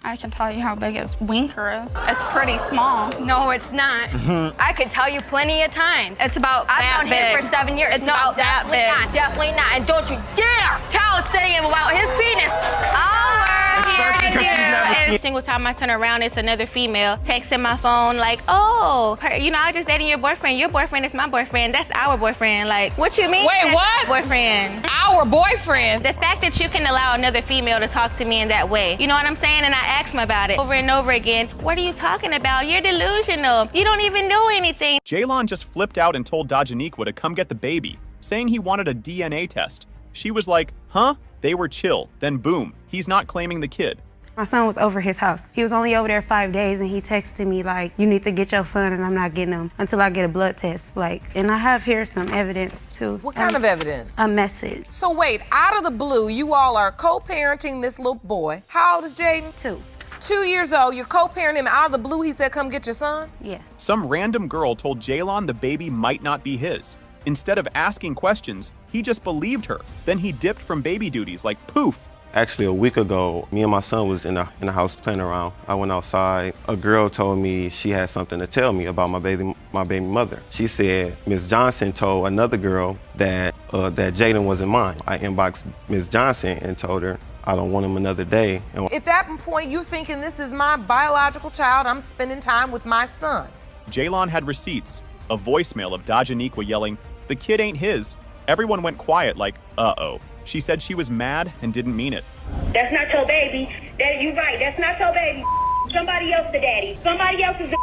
I can tell you how big his winker is. It's pretty small. No, it's not. I could tell you plenty of times. It's about that I've known him for 7 years. It's about that big. Definitely not. And don't you dare tell him about his penis. Every single time I turn around, it's another female texting my phone like, oh, I just dating your boyfriend. Your boyfriend is my boyfriend. That's our boyfriend. Like, what you mean? Wait, what? Boyfriend. Our boyfriend? The fact that you can allow another female to talk to me in that way. You know what I'm saying? And I ask him about it over and over again. What are you talking about? You're delusional. You don't even know anything. Jaylon just flipped out and told Dajaniqua to come get the baby, saying he wanted a DNA test. She was like, huh? They were chill. Then boom, he's not claiming the kid. My son was over his house. He was only over there 5 days, and he texted me like, you need to get your son, and I'm not getting him until I get a blood test. And I have here some evidence too. What kind of evidence? A message. So wait, out of the blue, you all are co-parenting this little boy. How old is Jaden? 2. 2 years old, you're co-parenting him. Out of the blue, he said, come get your son? Yes. Some random girl told Jaylon the baby might not be his. Instead of asking questions, he just believed her. Then he dipped from baby duties like poof. Actually, a week ago, me and my son was in the house playing around. I went outside. A girl told me she had something to tell me about my baby mother. She said Ms. Johnson told another girl that Jaden wasn't mine. I inboxed Ms. Johnson and told her I don't want him another day. At that point, you're thinking this is my biological child. I'm spending time with my son. Jaylon had receipts, a voicemail of Dajaniqua yelling, the kid ain't his. Everyone went quiet like, uh-oh. She said she was mad and didn't mean it. That's not your baby. You're right. That's not your baby. Somebody else the daddy. Somebody else is the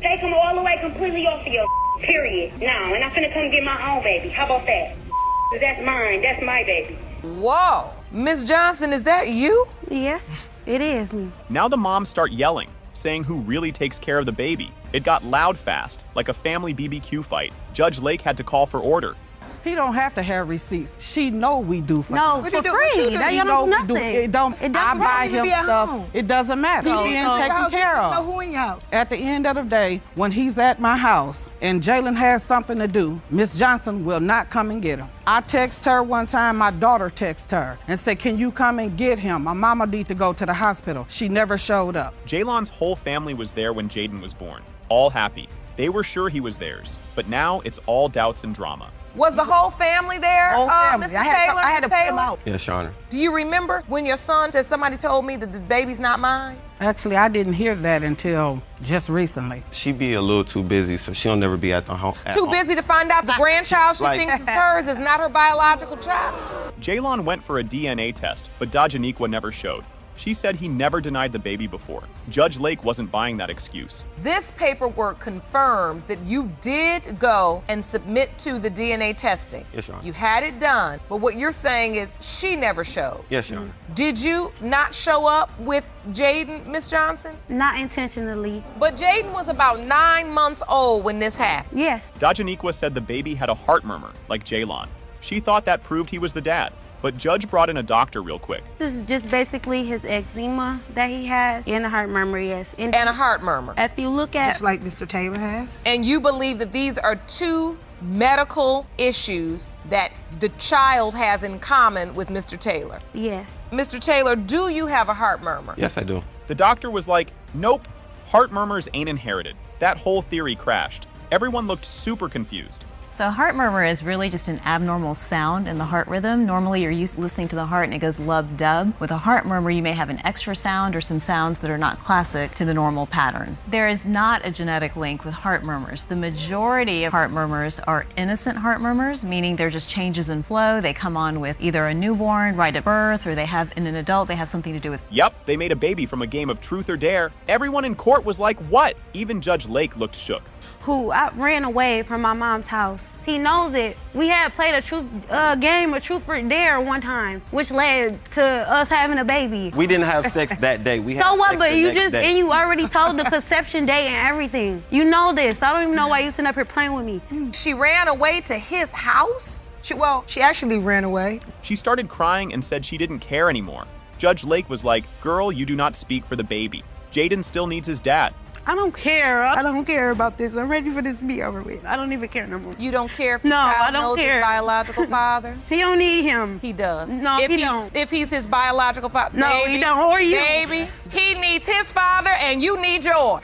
take him all the way completely off of your period. No, and I'm finna come get my own baby. How about that? That's mine. That's my baby. Whoa. Ms. Johnson, is that you? Yes, it is me. Now the moms start yelling, saying who really takes care of the baby. It got loud fast, like a family BBQ fight. Judge Lake had to call for order. He don't have to have receipts. She know we do for No, him. for free. That you don't do nothing. It don't. I buy him stuff. It doesn't matter. He's being taken care of. Know who in your house. At the end of the day, when he's at my house and Jalen has something to do, Miss Johnson will not come and get him. I text her one time, my daughter texted her and said, can you come and get him? My mama need to go to the hospital. She never showed up. Jaylon's whole family was there when Jaden was born, all happy. They were sure he was theirs, but now it's all doubts and drama. Was the whole family there, Whole family. Mr. Taylor? I had to put him Taylor? out. Yes, Shauna. Do you remember when your son said somebody told me that the baby's not mine? Actually, I didn't hear that until just recently. She be a little too busy, so she'll never be at the home. Too busy to find out the grandchild she thinks is hers is not her biological child? Jaylon went for a DNA test, but Dajaniqua never showed. She said he never denied the baby before. Judge Lake wasn't buying that excuse. This paperwork confirms that you did go and submit to the DNA testing. Yes, Your Honor. You had it done, but what you're saying is she never showed. Yes, Your Honor. Did you not show up with Jaden, Miss Johnson? Not intentionally. But Jaden was about 9 months old when this happened. Yes. Dajaniqua said the baby had a heart murmur, like Jaylon. She thought that proved he was the dad. But Judge brought in a doctor real quick. This is just basically his eczema that he has and a heart murmur, yes. And a heart murmur. If you look at... Just like Mr. Taylor has. And you believe that these are two medical issues that the child has in common with Mr. Taylor? Yes. Mr. Taylor, do you have a heart murmur? Yes, I do. The doctor was like, nope, heart murmurs ain't inherited. That whole theory crashed. Everyone looked super confused. So a heart murmur is really just an abnormal sound in the heart rhythm. Normally you're used to listening to the heart and it goes lub-dub. With a heart murmur, you may have an extra sound or some sounds that are not classic to the normal pattern. There is not a genetic link with heart murmurs. The majority of heart murmurs are innocent heart murmurs, meaning they're just changes in flow. They come on with either a newborn right at birth, or they have, in an adult, they have something to do with... Yep, they made a baby from a game of truth or dare. Everyone in court was like, what? Even Judge Lake looked shook. Who I ran away from my mom's house. He knows it. We had played a game of truth or dare one time, which led to us having a baby. We didn't have sex that day. We had so what? sex But the you next just day. and you already told the conception date and everything. You know this. I don't even know why you sitting up here playing with me. She ran away to his house? She actually ran away. She started crying and said she didn't care anymore. Judge Lake was like, girl, you do not speak for the baby. Jaden still needs his dad. I don't care. I don't care about this. I'm ready for this to be over with. I don't even care no more. You don't care if No, your child I don't knows care. his biological father? He don't need him. He does. No, if he don't. If he's his biological father, No, baby, he don't. Or you. Baby, he needs his father and you need yours.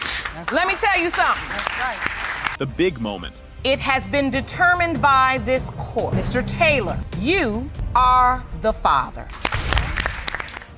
Let me tell you something. That's right. The big moment. It has been determined by this court. Mr. Taylor, you are the father.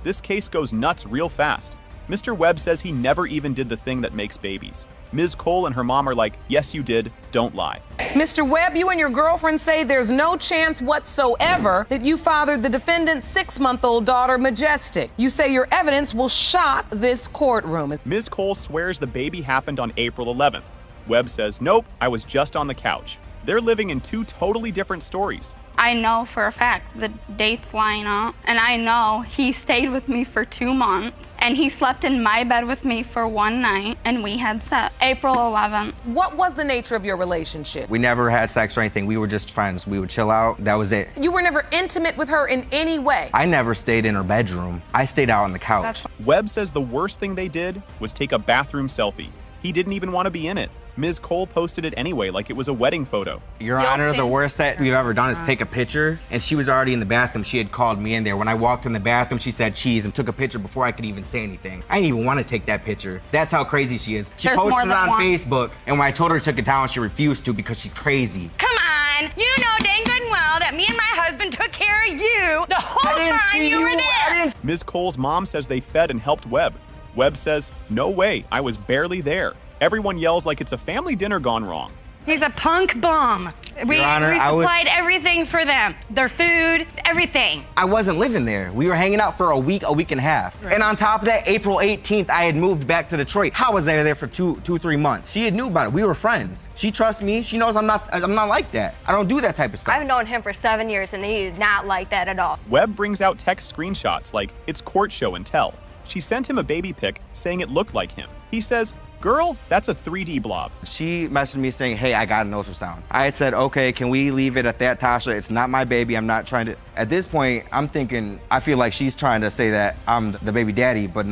This case goes nuts real fast. Mr. Webb says he never even did the thing that makes babies. Ms. Cole and her mom are like, yes, you did. Don't lie. Mr. Webb, you and your girlfriend say there's no chance whatsoever that you fathered the defendant's 6-month-old daughter, Majestic. You say your evidence will shock this courtroom. Ms. Cole swears the baby happened on April 11th. Webb says, nope, I was just on the couch. They're living in two totally different stories. I know for a fact the dates line up, and I know he stayed with me for 2 months, and he slept in my bed with me for 1 night, and we had sex April 11th. What was the nature of your relationship? We never had sex or anything. We were just friends. We would chill out. That was it. You were never intimate with her in any way? I never stayed in her bedroom. I stayed out on the couch. Webb says the worst thing they did was take a bathroom selfie. He didn't even want to be in it. Ms. Cole posted it anyway like it was a wedding photo. Your Honor, the worst that we've ever done is take a picture, and she was already in the bathroom. She had called me in there. When I walked in the bathroom, she said cheese and took a picture before I could even say anything. I didn't even want to take that picture. That's how crazy she is. She There's posted more it than on one. Facebook, and when I told her to take it down, she refused to because she's crazy. Come on, you know dang good and well that me and my husband took care of you the whole time you were there. Ms. Cole's mom says they fed and helped Webb. Webb says, no way, I was barely there. Everyone yells like it's a family dinner gone wrong. He's a punk bum. We Honor, I would- supplied everything for them. Their food, everything. I wasn't living there. We were hanging out for a week and a half. And on top of that, April 18th, I had moved back to Detroit. How was I there for 3 months? She had knew about it. We were friends. She trusts me. She knows I'm not like that. I don't do that type of stuff. I've known him for 7 years and he is not like that at all. Webb brings out text screenshots like it's court show and tell. She sent him a baby pic saying it looked like him. He says, girl, that's a 3D blob. She messaged me saying, hey, I got an ultrasound. I said, okay, can we leave it at that, Tasha? It's not my baby. I'm not trying to. At this point, I'm thinking, I feel like she's trying to say that I'm the baby daddy, but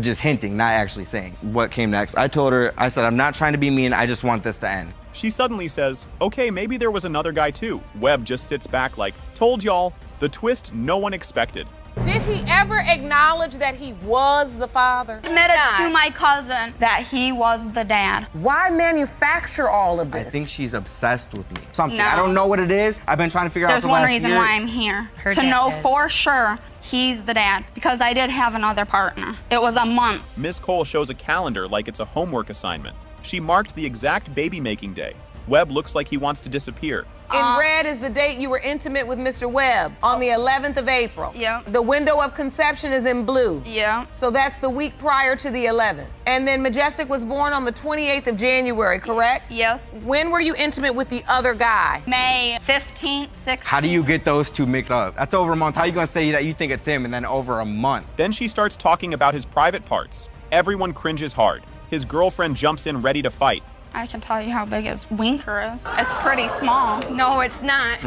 just hinting, not actually saying. What came next? I told her, I said, I'm not trying to be mean. I just want this to end. She suddenly says, okay, maybe there was another guy too. Webb just sits back like, told y'all, the twist no one expected. Did he ever acknowledge that he was the father? Admitted to my cousin that he was the dad. Why manufacture all of this? I think she's obsessed with me. Something. No. I don't know what it is. I've been trying to figure out There's the one last reason year. why I'm here. Her To dad know is. for sure he's the dad. Because I did have another partner. It was a month. Ms. Cole shows a calendar like it's a homework assignment. She marked the exact baby making day. Webb looks like he wants to disappear. In red is the date you were intimate with Mr. Webb, on the 11th of April. Yeah. The window of conception is in blue. Yeah. So that's the week prior to the 11th. And then Majestic was born on the 28th of January, correct? Yes. When were you intimate with the other guy? May 15th, 16th. How do you get those two mixed up? That's over a month. How are you gonna say that you think it's him and then over a month? Then she starts talking about his private parts. Everyone cringes hard. His girlfriend jumps in ready to fight. I can tell you how big his winker is. It's pretty small. No, it's not.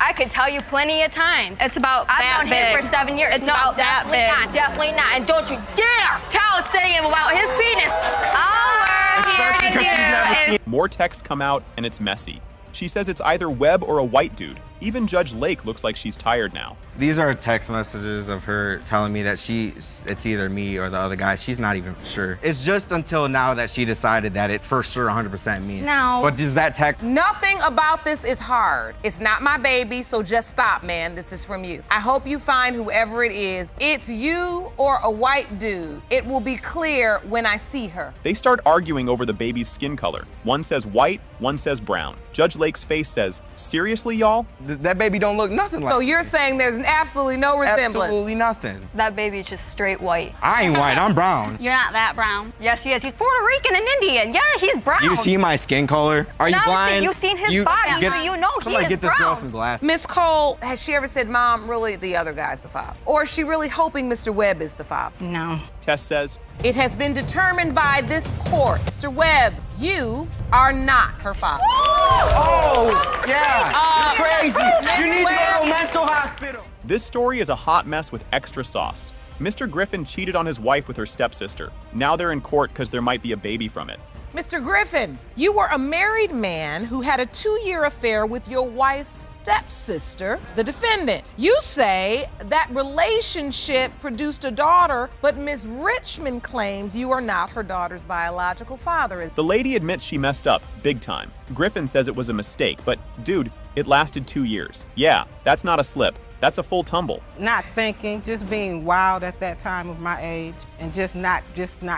I could tell you plenty of times. It's about I've that known big. him for 7 years. It's no, about that definitely big. not. Definitely not. And don't you dare tell him about his penis. All we're here to do is More texts come out and it's messy. She says it's either Webb or a white dude. Even Judge Lake looks like she's tired now. These are text messages of her telling me that it's either me or the other guy. She's not even for sure. It's just until now that she decided that it's for sure 100% me. No. But does that text? Nothing about this is hard. It's not my baby, so just stop, man. This is from you. I hope you find whoever it is. It's you or a white dude. It will be clear when I see her. They start arguing over the baby's skin color. One says white, one says brown. Judge Lake's face says, seriously, y'all? That baby don't look nothing like So me. you're saying there's absolutely no resemblance? Absolutely nothing. That baby's just straight white. I ain't white, I'm brown. You're not that brown. Yes, he is. He's Puerto Rican and Indian. Yeah, he's brown. You see my skin color? Are you Obviously, blind? you've seen his body, so you know he somebody is get this girl brown. some glasses. Miss Cole, has she ever said, Mom, really the other guy's the father? Or is she really hoping Mr. Webb is the father? No. Tess says, It has been determined by this court. Mr. Webb, you are not her father. Oh, yeah. You're crazy. You need to go to a mental hospital. this story is a hot mess with extra sauce. Mr. Griffin cheated on his wife with her stepsister. Now they're in court because there might be a baby from it. Mr. Griffin, you were a married man who had a 2-year affair with your wife's stepsister, the defendant. You say that relationship produced a daughter, but Ms. Richmond claims you are not her daughter's biological father. The lady admits she messed up, big time. Griffin says it was a mistake, but dude, it lasted 2 years. Yeah, that's not a slip. That's a full tumble. Not thinking, just being wild at that time of my age, and just not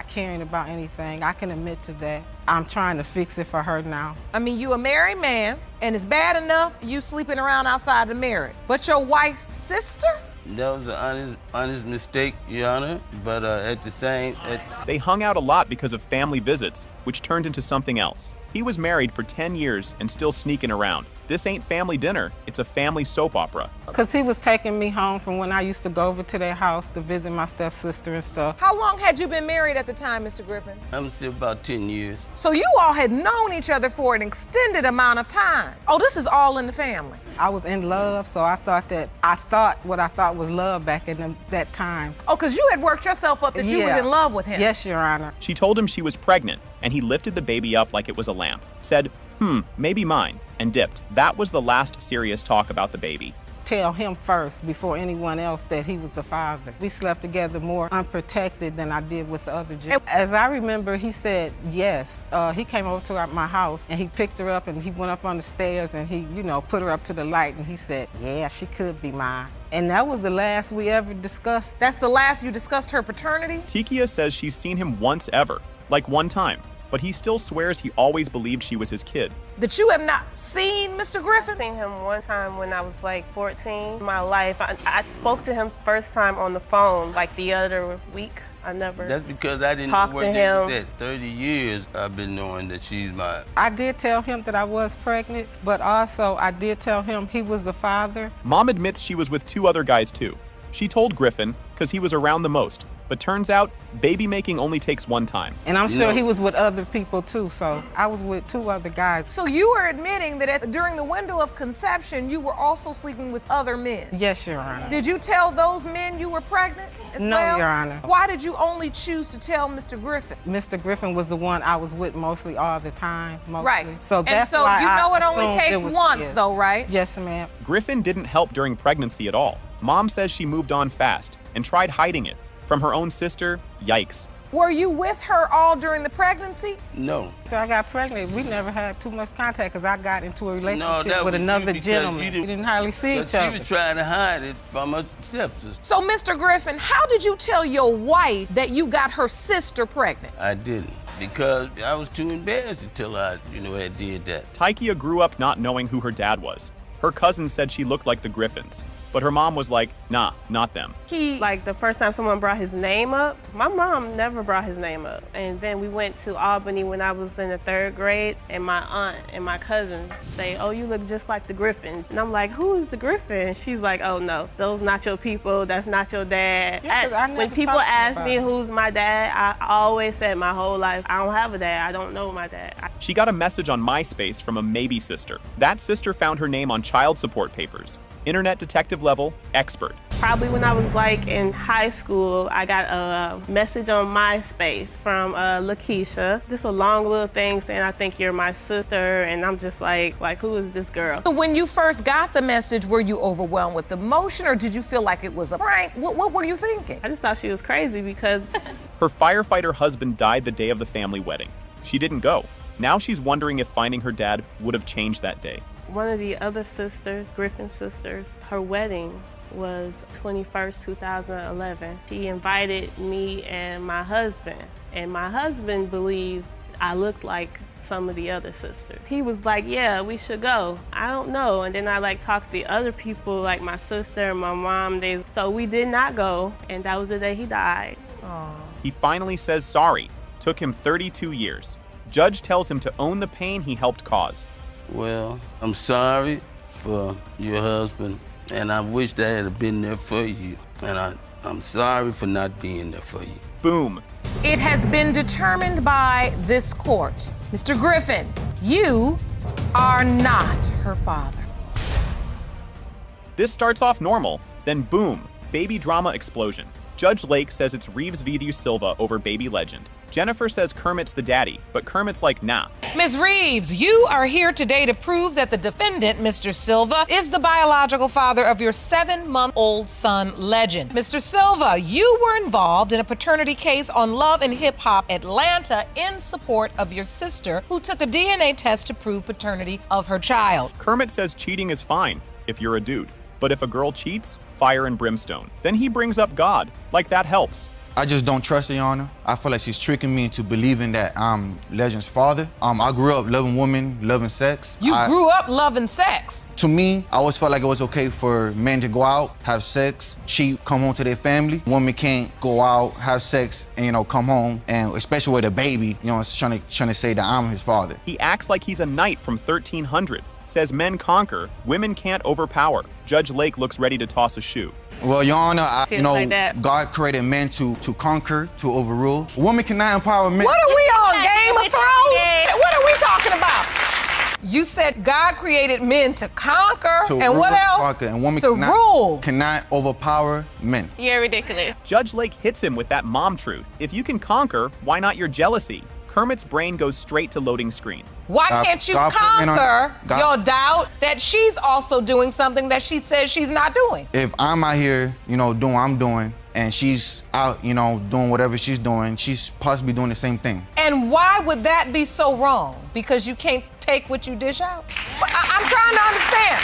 caring about anything. I can admit to that. I'm trying to fix it for her now. I mean, you a married man, and it's bad enough you sleeping around outside the marriage. But your wife's sister? That was an honest mistake, Your Honor, but at the same... They hung out a lot because of family visits, which turned into something else. He was married for 10 years and still sneaking around. This ain't family dinner, it's a family soap opera. Because he was taking me home from when I used to go over to their house to visit my stepsister and stuff. How long had you been married at the time, Mr. Griffin? I'm still about 10 years. So you all had known each other for an extended amount of time. Oh, this is all in the family. I was in love, so I thought what I thought was love back in that time. Oh, because you had worked yourself up that you was in love with him. Yes, Your Honor. She told him she was pregnant, and he lifted the baby up like it was a lamp, said, maybe mine, and dipped. That was the last serious talk about the baby. Tell him first before anyone else that he was the father. We slept together more unprotected than I did with the other gentlemen. As I remember, he said yes. He came over to my house and he picked her up and he went up on the stairs and he, put her up to the light and he said, yeah, she could be mine. And that was the last we ever discussed. That's the last you discussed her paternity? Tikia says she's seen him once ever, like one time. But he still swears he always believed she was his kid. That you have not seen Mr. Griffin? I've seen him one time when I was like 14. In my life, I spoke to him first time on the phone like the other week. I never That's because I didn't talked know to what him. that 30 years I've been knowing that she's mine. I did tell him that I was pregnant, but also I did tell him he was the father. Mom admits she was with 2 other guys too. She told Griffin because he was around the most. But turns out, baby making only takes one time. And I'm sure he was with other people too, so I was with 2 other guys. So you were admitting that during the window of conception, you were also sleeping with other men? Yes, Your Honor. Did you tell those men you were pregnant as No, well? Your Honor. Why did you only choose to tell Mr. Griffin? Mr. Griffin was the one I was with mostly all the time. Right. So that's and so why you know it only assumed takes was once his. though, right? Yes, ma'am. Griffin didn't help during pregnancy at all. Mom says she moved on fast and tried hiding it. From her own sister, yikes. Were you with her all during the pregnancy? No. After I got pregnant, we never had too much contact because I got into a relationship that with was another because gentleman. you We didn't hardly see each other. She was trying to hide it from her stepsister. So, Mr. Griffin, how did you tell your wife that you got her sister pregnant? I didn't, because I was too embarrassed to tell her, I did that. Tikia grew up not knowing who her dad was. Her cousin said she looked like the Griffins, but her mom was like, nah, not them. Like the first time someone brought his name up, my mom never brought his name up. And then we went to Albany when I was in the 3rd grade, and my aunt and my cousin say, oh, you look just like the Griffins. And I'm like, who is the Griffin? She's like, oh no, those not your people, that's not your dad. Yeah, when people ask me who's my dad, I always said my whole life, I don't have a dad, I don't know my dad. She got a message on MySpace from a maybe sister. That sister found her name on child support papers. Internet detective level, expert. Probably when I was like in high school, I got a message on MySpace from Lakeisha. Just a long little thing saying, I think you're my sister. And I'm just like, who is this girl? When you first got the message, were you overwhelmed with emotion or did you feel like it was a prank? What were you thinking? I just thought she was crazy because her firefighter husband died the day of the family wedding. She didn't go. Now she's wondering if finding her dad would have changed that day. One of the other sisters, Griffin sisters, her wedding was 21st, 2011. She invited me and my husband believed I looked like some of the other sisters. He was like, yeah, we should go. I don't know. And then I talked to the other people, like my sister and my mom. So we did not go, and that was the day he died. Aww. He finally says sorry. Took him 32 years. Judge tells him to own the pain he helped cause. Well, I'm sorry for your husband, and I wish I had been there for you. And I'm sorry for not being there for you. Boom. It has been determined by this court. Mr. Griffin, you are not her father. This starts off normal, then boom, baby drama explosion. Judge Lake says it's Reeves v. Silva over baby legend. Jennifer says Kermit's the daddy, but Kermit's like, nah. Ms. Reeves, you are here today to prove that the defendant, Mr. Silva, is the biological father of your 7-month-old son, Legend. Mr. Silva, you were involved in a paternity case on Love and Hip Hop Atlanta in support of your sister, who took a DNA test to prove paternity of her child. Kermit says cheating is fine if you're a dude, but if a girl cheats, fire and brimstone. Then he brings up God, like that helps. I just don't trust her, Your Honor. I feel like she's tricking me into believing that I'm Legend's father. I grew up loving women, loving sex. You grew up loving sex? To me, I always felt like it was okay for men to go out, have sex, cheat, come home to their family. Women can't go out, have sex, and, come home, and especially with a baby, trying to say that I'm his father. He acts like he's a knight from 1300. Says men conquer, women can't overpower. Judge Lake looks ready to toss a shoe. Well, Your Honor, like God created men to conquer, to overrule. Women cannot empower men. What are we on, Game of Thrones? What are we talking about? You said God created men to conquer, and what else? Conquer, and women to rule. Cannot overpower men. You're ridiculous. Judge Lake hits him with that mom truth. If you can conquer, why not your jealousy? Kermit's brain goes straight to loading screen. Why can't you conquer your doubt that she's also doing something that she says she's not doing? If I'm out here, doing what I'm doing, and she's out, doing whatever she's doing, she's possibly doing the same thing. And why would that be so wrong? Because you can't take what you dish out? I'm trying to understand.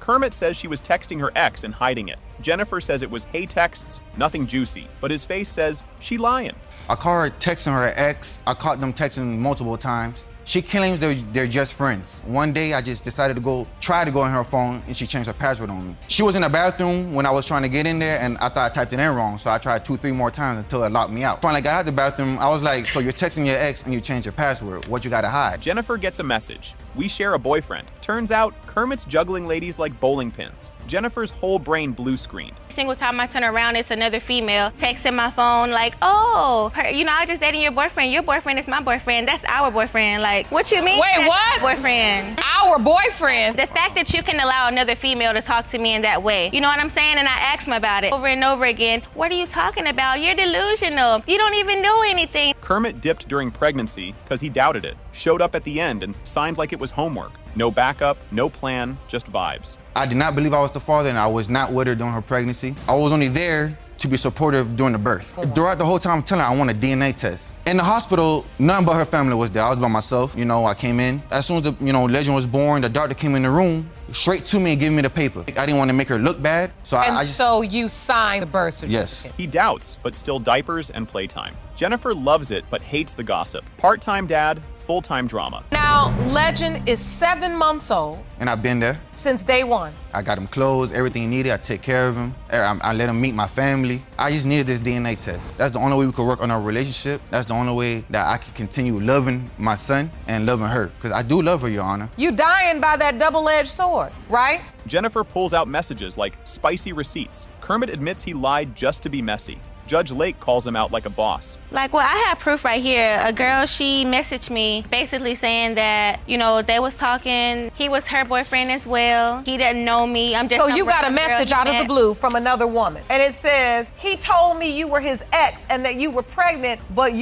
Kermit says she was texting her ex and hiding it. Jennifer says it was hey texts, nothing juicy, but his face says she lying. I caught her texting her ex. I caught them texting multiple times. She claims they're just friends. One day I just decided to try to go in her phone, and she changed her password on me. She was in the bathroom when I was trying to get in there, and I thought I typed it in wrong, so I tried 2-3 more times until it locked me out. Finally got out the bathroom, I was like, so you're texting your ex and you changed your password. What you gotta hide? Jennifer gets a message. We share a boyfriend. Turns out, Kermit's juggling ladies like bowling pins. Jennifer's whole brain blue screened. Single time I turn around, it's another female texting my phone like, oh, I just dating your boyfriend. Your boyfriend is my boyfriend. That's our boyfriend. Like, what you mean? Wait, what? Boyfriend. Our boyfriend? The fact that you can allow another female to talk to me in that way. You know what I'm saying? And I asked him about it over and over again. What are you talking about? You're delusional. You don't even know anything. Kermit dipped during pregnancy because he doubted it. Showed up at the end and signed like it was homework. No backup, no plan, just vibes. I did not believe I was the father, and I was not with her during her pregnancy. I was only there to be supportive during the birth. Throughout the whole time, I'm telling her I want a DNA test. In the hospital, nothing but her family was there. I was by myself. I came in. As soon as Legend was born, the doctor came in the room, straight to me and gave me the paper. I didn't want to make her look bad, so so you signed the birth certificate? Yes. He doubts, but still diapers and playtime. Jennifer loves it, but hates the gossip. Part-time dad, full-time drama. Now, Legend is 7 months old. And I've been there. Since day one. I got him clothes, everything he needed. I take care of him. I let him meet my family. I just needed this DNA test. That's the only way we could work on our relationship. That's the only way that I could continue loving my son and loving her. Because I do love her, Your Honor. You dying by that double-edged sword, right? Jennifer pulls out messages like spicy receipts. Kermit admits he lied just to be messy. Judge Lake calls him out like a boss. Like, well, I have proof right here. A girl, she messaged me basically saying that, they was talking. He was her boyfriend as well. He didn't know me. I'm just So you got a message out of the blue from another woman. And it says, he told me you were his ex and that you were pregnant, but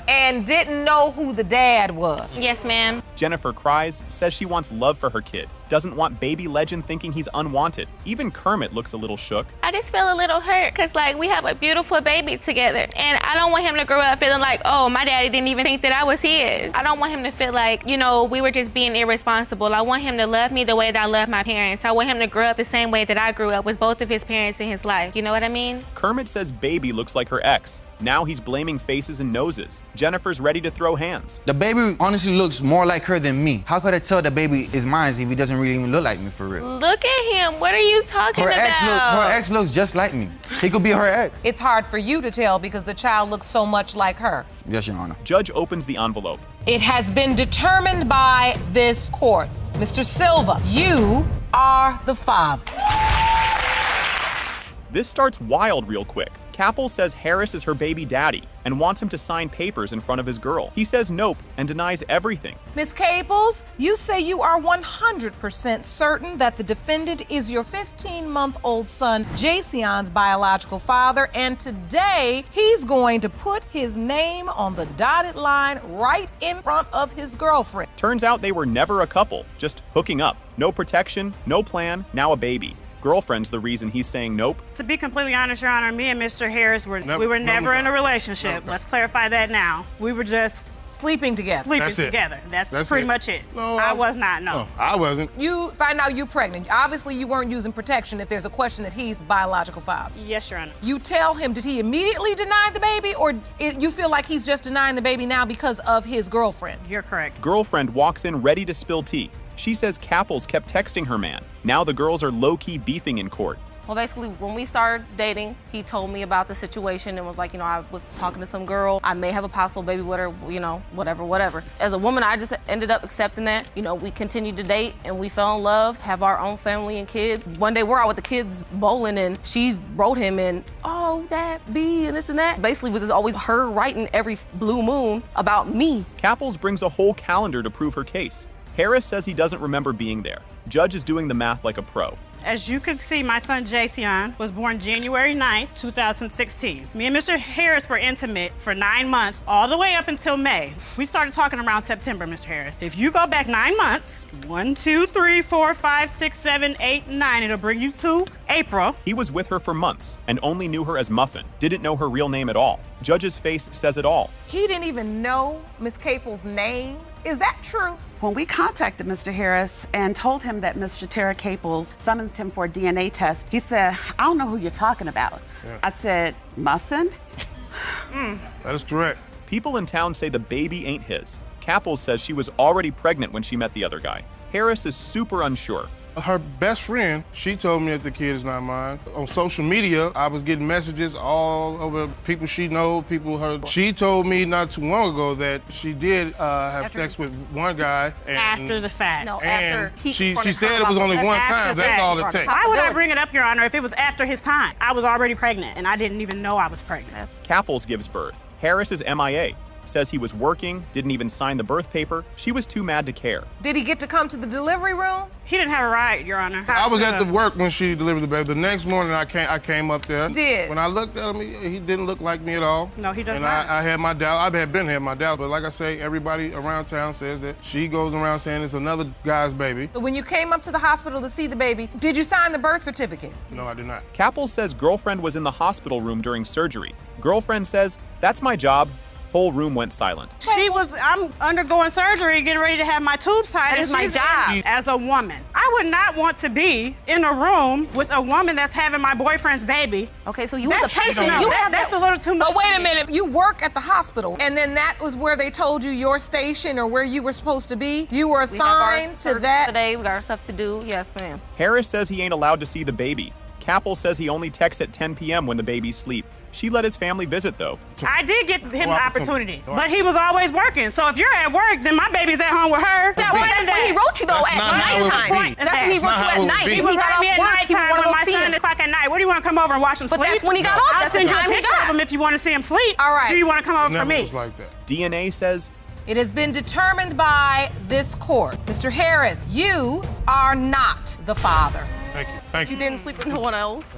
and didn't know who the dad was. Yes, ma'am. Jennifer cries, says she wants love for her kid. Doesn't want baby Legend thinking he's unwanted. Even Kermit looks a little shook. I just feel a little hurt because, we have a beautiful baby together. And I don't want him to grow up feeling like, oh, my daddy didn't even think that I was his. I don't want him to feel like, we were just being irresponsible. I want him to love me the way that I love my parents. I want him to grow up the same way that I grew up with both of his parents in his life. You know what I mean? Kermit says baby looks like her ex. Now he's blaming faces and noses. Jennifer's ready to throw hands. The baby honestly looks more like her than me. How could I tell the baby is mine if he doesn't really even look like me for real? Look at him. What are you talking about? Her ex looks just like me. He could be her ex. It's hard for you to tell because the child looks so much like her. Yes, Your Honor. Judge opens the envelope. It has been determined by this court. Mr. Silva, you are the father. This starts wild real quick. Capel says Harris is her baby daddy and wants him to sign papers in front of his girl. He says nope and denies everything. Ms. Caples, you say you are 100% certain that the defendant is your 15-month-old son, Jason's biological father, and today he's going to put his name on the dotted line right in front of his girlfriend. Turns out they were never a couple, just hooking up. No protection, no plan, now a baby. Girlfriend's the reason he's saying nope. To be completely honest, Your Honor, me and Mr. Harris were never in a relationship. Let's clarify that now. We were just sleeping together. That's pretty much it. No, I was not, no. I wasn't. You find out you're pregnant. Obviously, you weren't using protection if there's a question that he's biological father. Yes, Your Honor. You tell him, did he immediately deny the baby, or you feel like he's just denying the baby now because of his girlfriend? You're correct. Girlfriend walks in ready to spill tea. She says Capels kept texting her man. Now the girls are low-key beefing in court. Well, basically, when we started dating, he told me about the situation and was like, I was talking to some girl. I may have a possible baby with her, whatever. As a woman, I just ended up accepting that. We continued to date and we fell in love, have our own family and kids. One day we're out with the kids bowling and she wrote him and, oh, that B and this and that. Basically, it was just always her writing every blue moon about me. Capels brings a whole calendar to prove her case. Harris says he doesn't remember being there. Judge is doing the math like a pro. As you can see, my son Jason was born January 9th, 2016. Me and Mr. Harris were intimate for 9 months, all the way up until May. We started talking around September, Mr. Harris. If you go back 9 months, 1, 2, 3, 4, 5, 6, 7, 8, 9, it'll bring you to April. He was with her for months and only knew her as Muffin, didn't know her real name at all. Judge's face says it all. He didn't even know Miss Capel's name. Is that true? When we contacted Mr. Harris and told him that Ms. Shatera Capels summonsed him for a DNA test, he said, I don't know who you're talking about. Yeah. I said, Muffin? That is correct. People in town say the baby ain't his. Capels says she was already pregnant when she met the other guy. Harris is super unsure. Her best friend, she told me that the kid is not mine. On social media, I was getting messages all over people she knows, people her. She told me not too long ago that she did have sex with one guy. And, after the fact. No, and after he she said it was only one time. That's all it takes. Why would I bring it up, Your Honor, if it was after his time? I was already pregnant, and I didn't even know I was pregnant. Capels gives birth. Harris is MIA. Says he was working, didn't even sign the birth paper. She was too mad to care. Did he get to come to the delivery room? He didn't have a right, Your Honor. I was at the work when she delivered the baby. The next morning, I came up there. Did? When I looked at him, he didn't look like me at all. No, he does and not. I had my doubt. I had been had my doubt, but like I say, everybody around town says that she goes around saying it's another guy's baby. So when you came up to the hospital to see the baby, did you sign the birth certificate? No, I did not. Capels says girlfriend was in the hospital room during surgery. Girlfriend says, that's my job. Whole room went silent. I'm undergoing surgery, getting ready to have my tubes tied. That is my job. As a woman, I would not want to be in a room with a woman that's having my boyfriend's baby. Okay, so you were the patient. That's a little too much. But wait a minute, you work at the hospital, and then that was where they told you your station or where you were supposed to be? You were assigned to that? Today, we got our stuff to do. Yes, ma'am. Harris says he ain't allowed to see the baby. Capel says he only texts at 10 p.m. when the babies sleep. She let his family visit, though. I did get him the opportunity, but he was always working. So if you're at work, then my baby's at home with her. That's when he wrote you, though, at nighttime. That's when he wrote you at night. He When he got off work, he would want to go see him. 9 o'clock at night. What do you want to come over and watch him sleep? But that's when he got off. That's the time he got. Him if you want to see him sleep. All right. Do you want to come over for me? Was like that. DNA says it has been determined by this court. Mr. Harris, you are not the father. Thank you. Thank you. You didn't sleep with no one else.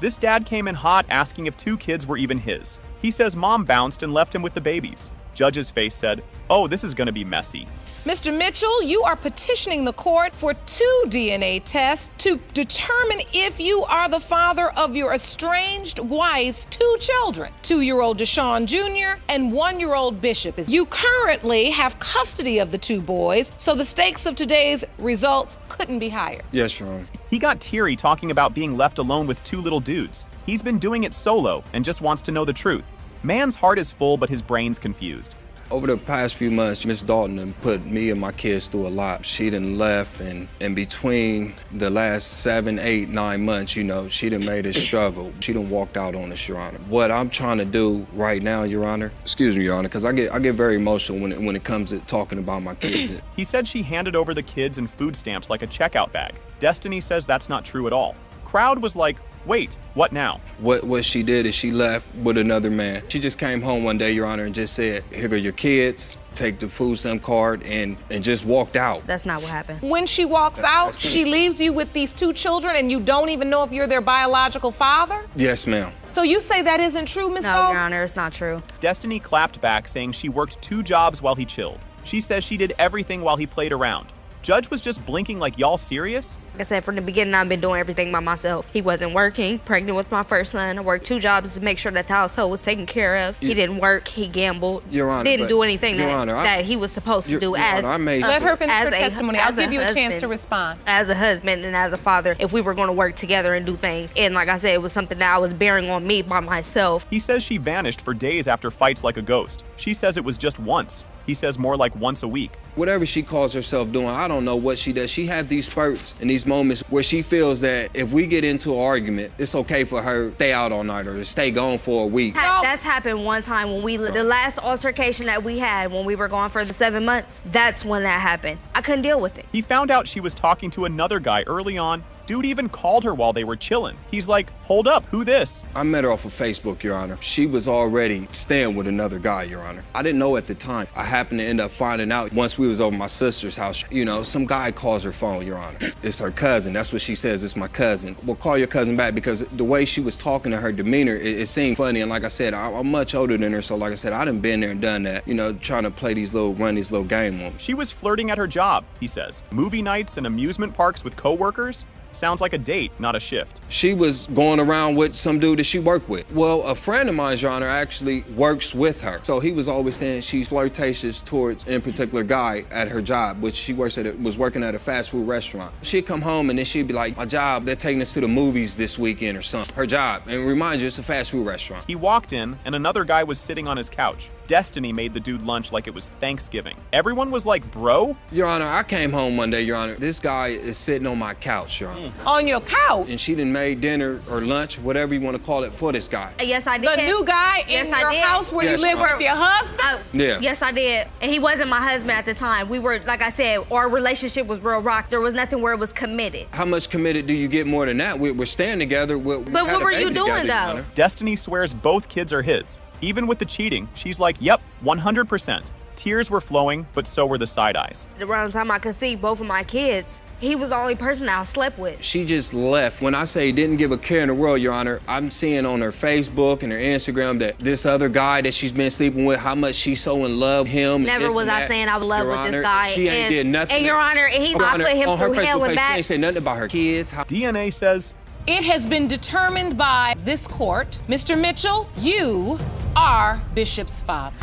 this dad came in hot asking if 2 kids were even his. He says mom bounced and left him with the babies. Judge's face said, oh, this is gonna be messy. Mr. Mitchell, you are petitioning the court for 2 DNA tests to determine if you are the father of your estranged wife's 2 children, 2-year-old Deshaun Jr. and 1-year-old Bishop. You currently have custody of the 2 boys, so the stakes of today's results couldn't be higher. Yes, Your Honor. He got teary talking about being left alone with 2 little dudes. He's been doing it solo and just wants to know the truth. Man's heart is full, but his brain's confused. Over the past few months, Miss Dalton done put me and my kids through a lot. She done left, and in between the last 7, 8, 9 months, you know, she done made us struggle. She done walked out on us, Your Honor. What I'm trying to do right now, Your Honor, excuse me, Your Honor, because I get very emotional when it comes to talking about my kids. He said she handed over the kids and food stamps like a checkout bag. Destiny says that's not true at all. crowd was like, wait, what now? What she did is she left with another man. She just came home one day, Your Honor, and just said, here go your kids, take the food stamp card, and just walked out. That's not what happened. When she walks out, she leaves you with these 2 children and you don't even know if you're their biological father? Yes, ma'am. So you say that isn't true, Ms. No, Hogue? Your Honor, it's not true. Destiny clapped back, saying she worked 2 jobs while he chilled. She says she did everything while he played around. Judge was just blinking like, y'all serious? Like I said, from the beginning, I've been doing everything by myself. He wasn't working, pregnant with my first son. I worked 2 jobs to make sure that the household was taken care of. He didn't work, he gambled. Your Honor, didn't do anything Your Honor, that he was supposed to do Your as Honor, I made Let her finish as her a- testimony. I'll as give you a chance husband. to respond. As a husband and as a father, if we were going to work together and do things. And like I said, it was something that I was bearing on me by myself. He says she vanished for days after fights like a ghost. She says it was just once. He says more like once a week. Whatever she calls herself doing, I don't know what she does. She has these spurts and these moments where she feels that if we get into an argument, it's okay for her to stay out all night or to stay gone for a week. That's happened one time when the last altercation that we had when we were gone for the 7 months, that's when that happened. I couldn't deal with it. He found out she was talking to another guy early on. Dude even called her while they were chilling. He's like, hold up, who this? I met her off of Facebook, Your Honor. She was already staying with another guy, Your Honor. I didn't know at the time. I happened to end up finding out once we was over my sister's house. You know, some guy calls her phone, Your Honor. It's her cousin. That's what she says. It's my cousin. Well, call your cousin back because the way she was talking to her demeanor, it seemed funny. And like I said, I'm much older than her. So like I said, I done been there and done that. You know, trying to run these little game on me. She was flirting at her job, he says. Movie nights and amusement parks with coworkers? Sounds like a date, not a shift. She was going around with some dude that she worked with. Well, a friend of mine, Your Honor, actually works with her. So he was always saying she's flirtatious towards in particular guy at her job, which she was working at a fast food restaurant. She'd come home and then she'd be like, my job, they're taking us to the movies this weekend or something. Her job. And remind you, it's a fast food restaurant. He walked in and another guy was sitting on his couch. Destiny made the dude lunch like it was Thanksgiving. Everyone was like, bro? Your Honor, I came home one day, Your Honor. This guy is sitting on my couch, Your Honor. On your couch? And she done made dinner or lunch, whatever you want to call it, for this guy. Yes, I did. The new guy in your house where you live with your husband? Yeah. Yes, I did. And he wasn't my husband at the time. We were, like I said, our relationship was real rock. There was nothing where it was committed. How much committed do you get more than that? We're staying together. But what were you doing, though? Destiny swears both kids are his. Even with the cheating, she's like, yep, 100%. Tears were flowing, but so were the side eyes. Around the time I conceived both of my kids, he was the only person that I slept with. She just left. When I say didn't give a care in the world, Your Honor, I'm seeing on her Facebook and her Instagram that this other guy that she's been sleeping with, how much she's so in love with him. Never was I saying I was in love with this guy. She ain't did nothing. And Your Honor, I put him through hell and back. She ain't say nothing about her kids. DNA says, it has been determined by this court, Mr. Mitchell, you are Bishop's father.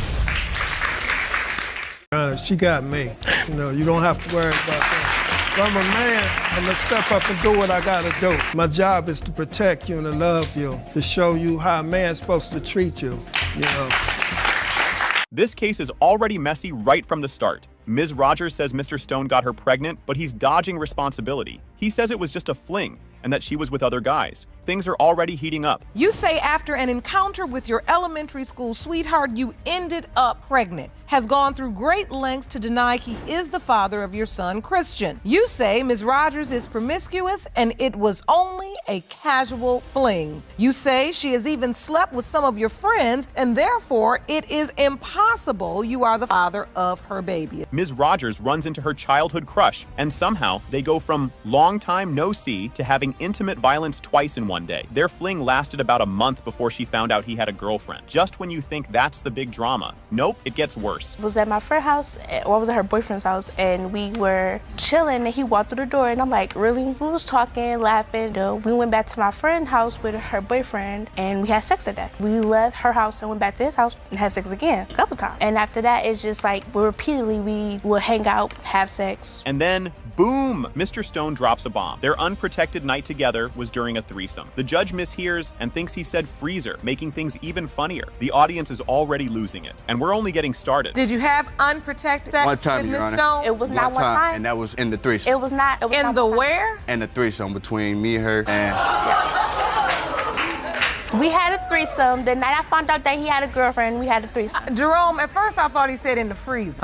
She got me. You know, you don't have to worry about that. If I'm a man, I'm gonna step up and do what I gotta do. My job is to protect you and to love you, to show you how a man's supposed to treat you, you know. This case is already messy right from the start. Ms. Rogers says Mr. Stone got her pregnant, but he's dodging responsibility. He says it was just a fling and that she was with other guys. Things are already heating up. You say after an encounter with your elementary school sweetheart, you ended up pregnant. Has gone through great lengths to deny he is the father of your son, Christian. You say Ms. Rogers is promiscuous and it was only a casual fling. You say she has even slept with some of your friends and therefore it is impossible you are the father of her baby. Ms. Rogers runs into her childhood crush, and somehow they go from long time no see to having intimate violence twice in one day. Their fling lasted about a month before she found out he had a girlfriend. Just when you think that's the big drama, nope, it gets worse. I was at my friend's house, or I was at her boyfriend's house, and we were chilling, and he walked through the door, and I'm like, really? We was talking, laughing. We went back to my friend's house with her boyfriend, and we had sex that day. We left her house and went back to his house and had sex again a couple times. And after that, it's just like, repeatedly, we would hang out, have sex. And then, boom, Mr. Stone drops a bomb. Their unprotected night together was during a threesome. The judge mishears and thinks he said freezer, making things even funnier. The audience is already losing it, and we're only getting started. Did you have unprotected sex One time, with Your Ms. Honor. Stone? It was not one time. And that was in the threesome. It was not. It was in not the one time. where? And the threesome between me, her, and... We had a threesome. The night I found out that he had a girlfriend, we had a threesome. Jerome, at first I thought he said in the freezer.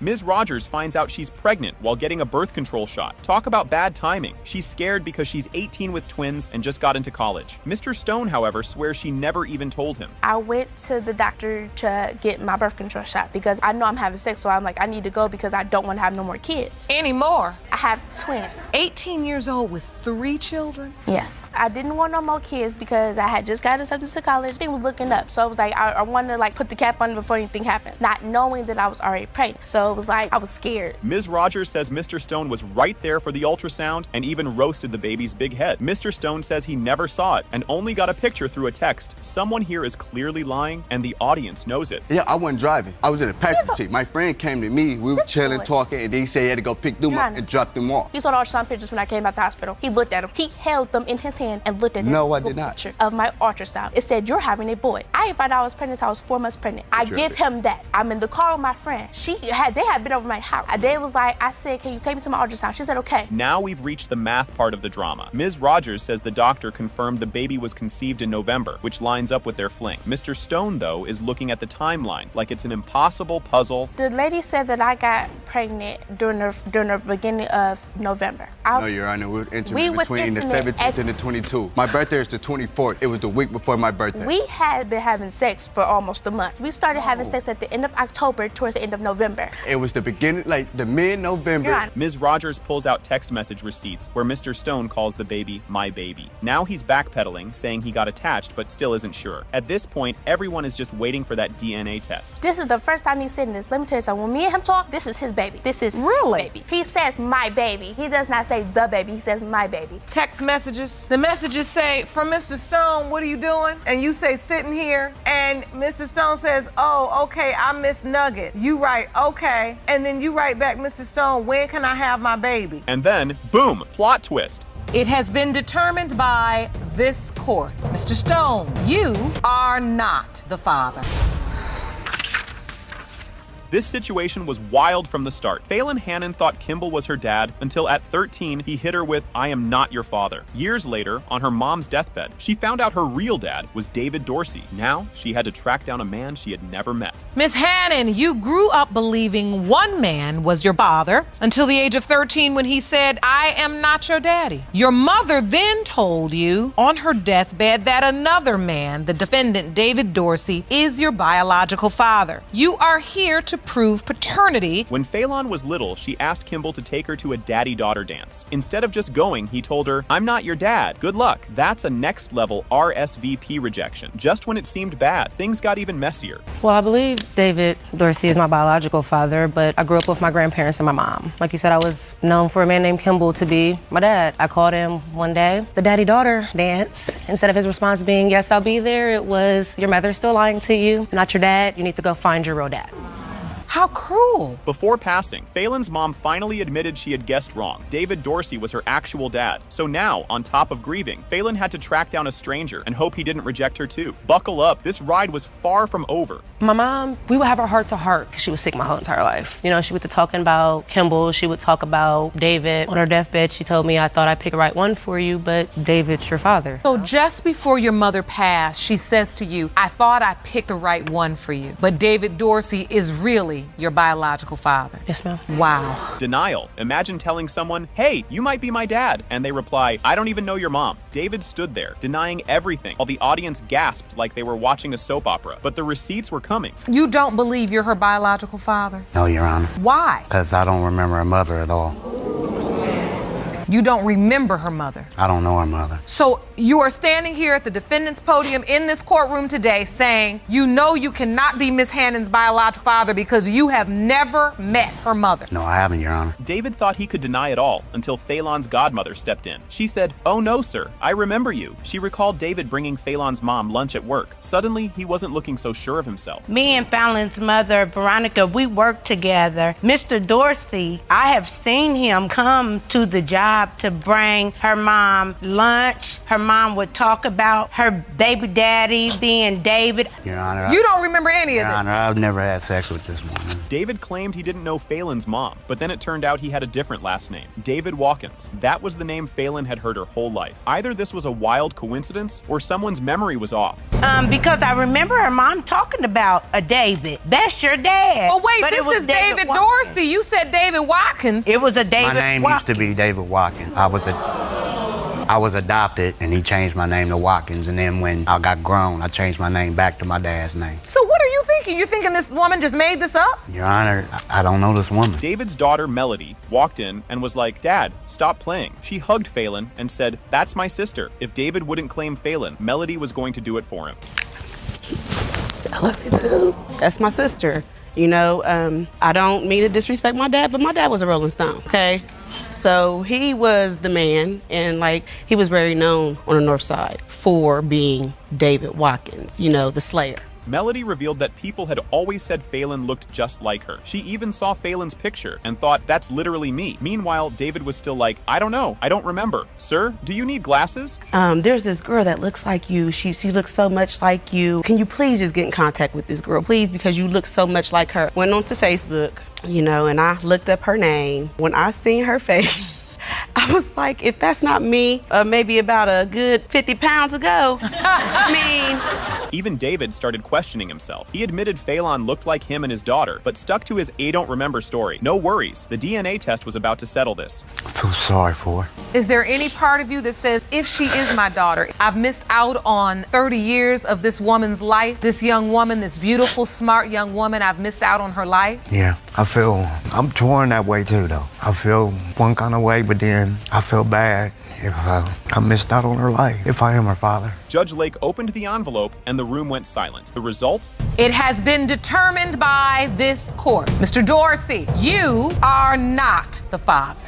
Ms. Rogers finds out she's pregnant while getting a birth control shot. Talk about bad timing. She's scared because she's 18 with twins and just got into college. Mr. Stone, however, swears she never even told him. I went to the doctor to get my birth control shot because I know I'm having sex, so I'm like, I need to go because I don't want to have no more kids. Anymore? I have twins. 18 years old with 3 children? Yes. I didn't want no more kids because I had just got accepted to college. Things was looking up, so I was like, I wanted to like put the cap on before anything happened, not knowing that I was already pregnant. So it was like, I was scared. Ms. Rogers says Mr. Stone was right there for the ultrasound and even roasted the baby's big head. Mr. Stone says he never saw it and only got a picture through a text. Someone here is clearly lying and the audience knows it. Yeah, I wasn't driving. I was in the passenger seat. My friend came to me. We were chilling, talking, and then he said he had to go pick them up and drop them off. He saw the ultrasound pictures when I came out the hospital. He looked at them. He held them in his hand and looked at No, I every did not. picture of my ultrasound. It said, you're having a boy. I didn't find out I was pregnant until I was 4 months pregnant. I give him that. I'm in the car with my friend. They had been over my house. They was like, I said, can you take me to my ultrasound? She said, okay. Now we've reached the math part of the drama. Ms. Rogers says the doctor confirmed the baby was conceived in November, which lines up with their fling. Mr. Stone, though, is looking at the timeline like it's an impossible puzzle. The lady said that I got pregnant during the beginning of November. No, Your Honor, we were intimate between the 17th and the 22nd. My birthday is the 24th. It was the week before my birthday. We had been having sex for almost a month. We started having sex at the end of October towards the end of November. It was the beginning, like the mid-November. Ms. Rogers pulls out text message receipts where Mr. Stone calls the baby my baby. Now he's backpedaling, saying he got attached but still isn't sure. At this point, everyone is just waiting for that DNA test. This is the first time he's seen this. Let me tell you something. When me and him talk, this is his baby. This is really baby. He says my baby. He does not say the baby. He says my baby. Text messages. The messages say, from Mr. Stone, what are you doing? And you say, sitting here. And Mr. Stone says, oh, okay, I miss Nugget. You write, okay. And then you write back, Mr. Stone, when can I have my baby? And then, boom, plot twist. It has been determined by this court. Mr. Stone, you are not the father. This situation was wild from the start. Phelan Hannon thought Kimball was her dad until at 13, he hit her with, I am not your father. Years later, on her mom's deathbed, she found out her real dad was David Dorsey. Now, she had to track down a man she had never met. Ms. Hannon, you grew up believing one man was your father until the age of 13 when he said, I am not your daddy. Your mother then told you on her deathbed that another man, the defendant David Dorsey, is your biological father. You are here to prove paternity. When Phelan was little, she asked Kimball to take her to a daddy-daughter dance. Instead of just going, he told her, I'm not your dad. Good luck. That's a next-level RSVP rejection. Just when it seemed bad, things got even messier. Well, I believe David Dorsey is my biological father, but I grew up with my grandparents and my mom. Like you said, I was known for a man named Kimball to be my dad. I called him one day, the daddy-daughter dance. Instead of his response being, yes, I'll be there, it was, your mother's still lying to you, not your dad, you need to go find your real dad. How cruel. Before passing, Phelan's mom finally admitted she had guessed wrong. David Dorsey was her actual dad. So now, on top of grieving, Phelan had to track down a stranger and hope he didn't reject her too. Buckle up, this ride was far from over. My mom, we would have a heart-to-heart because she was sick my whole entire life. You know, she would be talking about Kimball, she would talk about David. On her deathbed, she told me, I thought I'd pick the right one for you, but David's your father. So just before your mother passed, she says to you, I thought I picked the right one for you, but David Dorsey is really your biological father. Yes, ma'am. Wow. Denial. Imagine telling someone, hey, you might be my dad, and they reply, I don't even know your mom. David stood there, denying everything, while the audience gasped like they were watching a soap opera. But the receipts were coming. You don't believe you're her biological father? No, Your Honor. Why? Because I don't remember her mother at all. You don't remember her mother? I don't know her mother. So you are standing here at the defendant's podium in this courtroom today saying you know you cannot be Miss Hannon's biological father because you have never met her mother. No, I haven't, Your Honor. David thought he could deny it all until Phelan's godmother stepped in. She said, oh no, sir, I remember you. She recalled David bringing Phelan's mom lunch at work. Suddenly, he wasn't looking so sure of himself. Me and Phelan's mother, Veronica, we worked together. Mr. Dorsey, I have seen him come to the job job to bring her mom lunch. Her mom would talk about her baby daddy being David. Your Honor, You don't remember any of Your this? Honor, I've never had sex with this woman. David claimed he didn't know Phelan's mom, but then it turned out he had a different last name, David Watkins. That was the name Phelan had heard her whole life. Either this was a wild coincidence or someone's memory was off. Because I remember her mom talking about a David. That's your dad. Oh, wait, But it this was is David Watkins. Dorsey. You said David Watkins. It was a David My name used to be David Watkins. I was adopted, and he changed my name to Watkins. And then when I got grown, I changed my name back to my dad's name. So what are you thinking? You thinking this woman just made this up? Your Honor, I don't know this woman. David's daughter, Melody, walked in and was like, "Dad, stop playing." She hugged Phelan and said, "That's my sister." If David wouldn't claim Phelan, Melody was going to do it for him. I love you too. That's my sister. You know, I don't mean to disrespect my dad, but my dad was a Rolling Stone, okay? So he was the man, and like, he was very known on the North Side for being David Watkins, you know, the Slayer. Melody revealed that people had always said Phelan looked just like her. She even saw Phelan's picture and thought, "That's literally me." Meanwhile, David was still like, "I don't know. I don't remember. Sir, do you need glasses?" There's this girl that looks like you. She looks so much like you. Can you please just get in contact with this girl, please? Because you look so much like her. Went onto Facebook, you know, and I looked up her name. When I seen her face, I was like, if that's not me, maybe about a good 50 pounds ago, I mean. Even David started questioning himself. He admitted Phelan looked like him and his daughter, but stuck to his "I don't remember" story. No worries, the DNA test was about to settle this. I feel sorry for her. Is there any part of you that says, if she is my daughter, I've missed out on 30 years of this woman's life, this young woman, this beautiful, smart young woman, I've missed out on her life? Yeah, I'm torn that way too, though. I feel one kind of way, but then I feel bad if I missed out on her life, if I am her father. Judge Lake opened the envelope and the room went silent. The result? It has been determined by this court. Mr. Dorsey, you are not the father.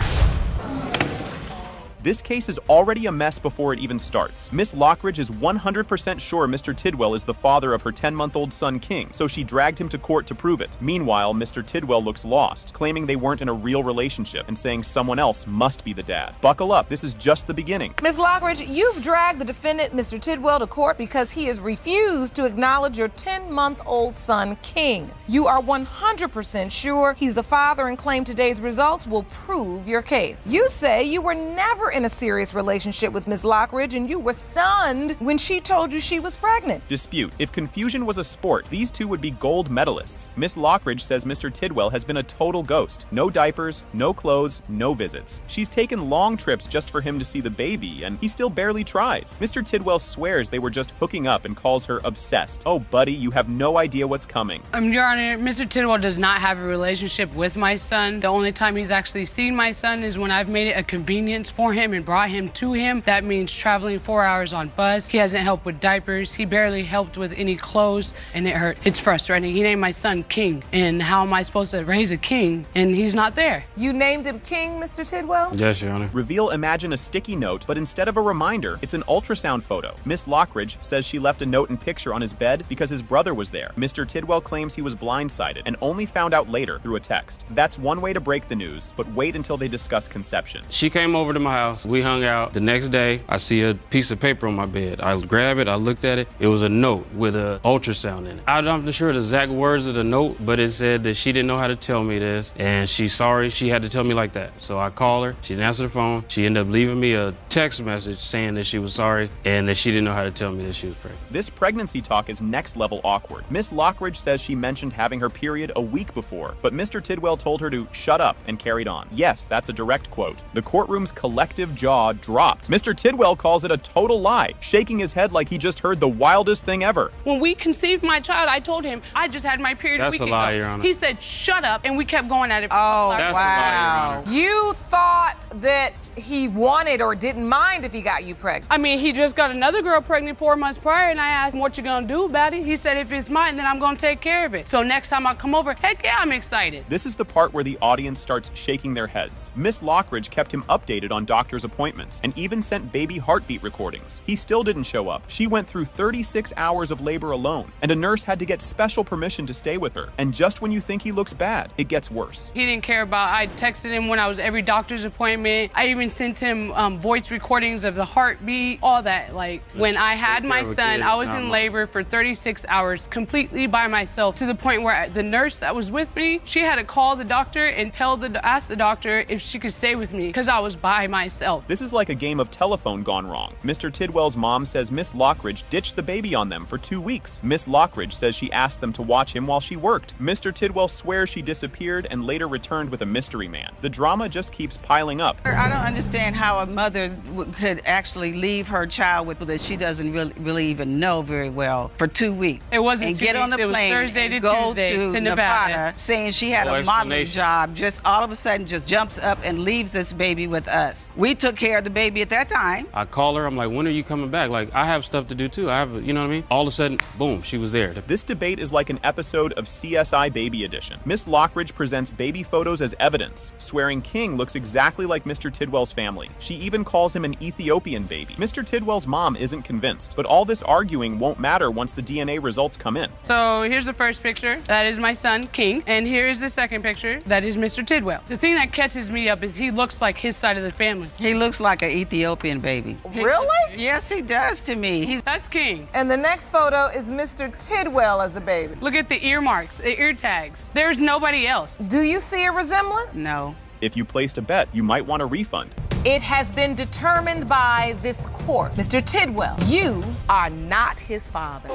This case is already a mess before it even starts. Miss Lockridge is 100% sure Mr. Tidwell is the father of her 10-month-old son, King, so she dragged him to court to prove it. Meanwhile, Mr. Tidwell looks lost, claiming they weren't in a real relationship and saying someone else must be the dad. Buckle up, this is just the beginning. Ms. Lockridge, you've dragged the defendant, Mr. Tidwell, to court because he has refused to acknowledge your 10-month-old son, King. You are 100% sure he's the father and claim today's results will prove your case. You say you were never in a serious relationship with Ms. Lockridge and you were stunned when she told you she was pregnant. Dispute. If confusion was a sport, these two would be gold medalists. Miss Lockridge says Mr. Tidwell has been a total ghost. No diapers, no clothes, no visits. She's taken long trips just for him to see the baby, and he still barely tries. Mr. Tidwell swears they were just hooking up and calls her obsessed. Oh, buddy, you have no idea what's coming. Your Honor, Mr. Tidwell does not have a relationship with my son. The only time he's actually seen my son is when I've made it a convenience for him and brought him to him. That means traveling 4 hours on bus. He hasn't helped with diapers. He barely helped with any clothes, and it hurt. It's frustrating. He named my son King, and how am I supposed to raise a king, and he's not there? You named him King, Mr. Tidwell? Yes, Your Honor. Reveal Imagine a sticky note, but instead of a reminder, it's an ultrasound photo. Miss Lockridge says she left a note and picture on his bed because his brother was there. Mr. Tidwell claims he was blindsided and only found out later through a text. That's one way to break the news, but wait until they discuss conception. She came over to my house. We hung out. The next day, I see a piece of paper on my bed. I grab it, I looked at it. It was a note with an ultrasound in it. I'm not sure the exact words of the note, but it said that she didn't know how to tell me this, and she's sorry she had to tell me like that. So I called her, she didn't answer the phone. She ended up leaving me a text message saying that she was sorry and that she didn't know how to tell me that she was pregnant. This pregnancy talk is next level awkward. Miss Lockridge says she mentioned having her period a week before, but Mr. Tidwell told her to shut up and carried on. Yes, that's a direct quote. The courtroom's collective jaw dropped. Mr. Tidwell calls it a total lie, shaking his head like he just heard the wildest thing ever. When we conceived my child, I told him I just had my period That's a week a lie, ago. Your Honor. He said, shut up, and we kept going at it. Oh, That's wow. a lie, Your Honor. You thought that he wanted or didn't mind if he got you pregnant. I mean, he just got another girl pregnant 4 months prior, and I asked him, what you gonna do about it? He said, if it's mine, then I'm gonna take care of it. So next time I come over, heck yeah, I'm excited. This is the part where the audience starts shaking their heads. Miss Lockridge kept him updated on Dr. doctor's appointments and even sent baby heartbeat recordings. He still didn't show up. She went through 36 hours of labor alone, and a nurse had to get special permission to stay with her. And just when you think he looks bad, it gets worse. He didn't care about, I texted him when I was every doctor's appointment. I even sent him voice recordings of the heartbeat, all that. Like, when I had my son, I was in labor for 36 hours completely by myself, to the point where the nurse that was with me, she had to call the doctor and ask the doctor if she could stay with me because I was by myself. This is like a game of telephone gone wrong. Mr. Tidwell's mom says Miss Lockridge ditched the baby on them for 2 weeks. Miss Lockridge says she asked them to watch him while she worked. Mr. Tidwell swears she disappeared and later returned with a mystery man. The drama just keeps piling up. I don't understand how a mother could actually leave her child with that she doesn't really even know very well for 2 weeks. It wasn't and 2 get weeks. on the It was plane Thursday to and go Tuesday to Nevada saying she had a modeling job, just all of a sudden just jumps up and leaves this baby with us. We took care of the baby at that time. I call her, I'm like, when are you coming back? Like, I have stuff to do too. I have, you know what I mean? All of a sudden, boom, she was there. This debate is like an episode of CSI Baby Edition. Miss Lockridge presents baby photos as evidence, swearing King looks exactly like Mr. Tidwell's family. She even calls him an Ethiopian baby. Mr. Tidwell's mom isn't convinced, but all this arguing won't matter once the DNA results come in. So here's the first picture. That is my son, King. And here's the second picture. That is Mr. Tidwell. The thing that catches me up is he looks like his side of the family. He looks like an Ethiopian baby. Really? Yes, he does to me. That's King. And the next photo is Mr. Tidwell as a baby. Look at the ear marks, the ear tags. There's nobody else. Do you see a resemblance? No. If you placed a bet, you might want a refund. It has been determined by this court. Mr. Tidwell, you are not his father.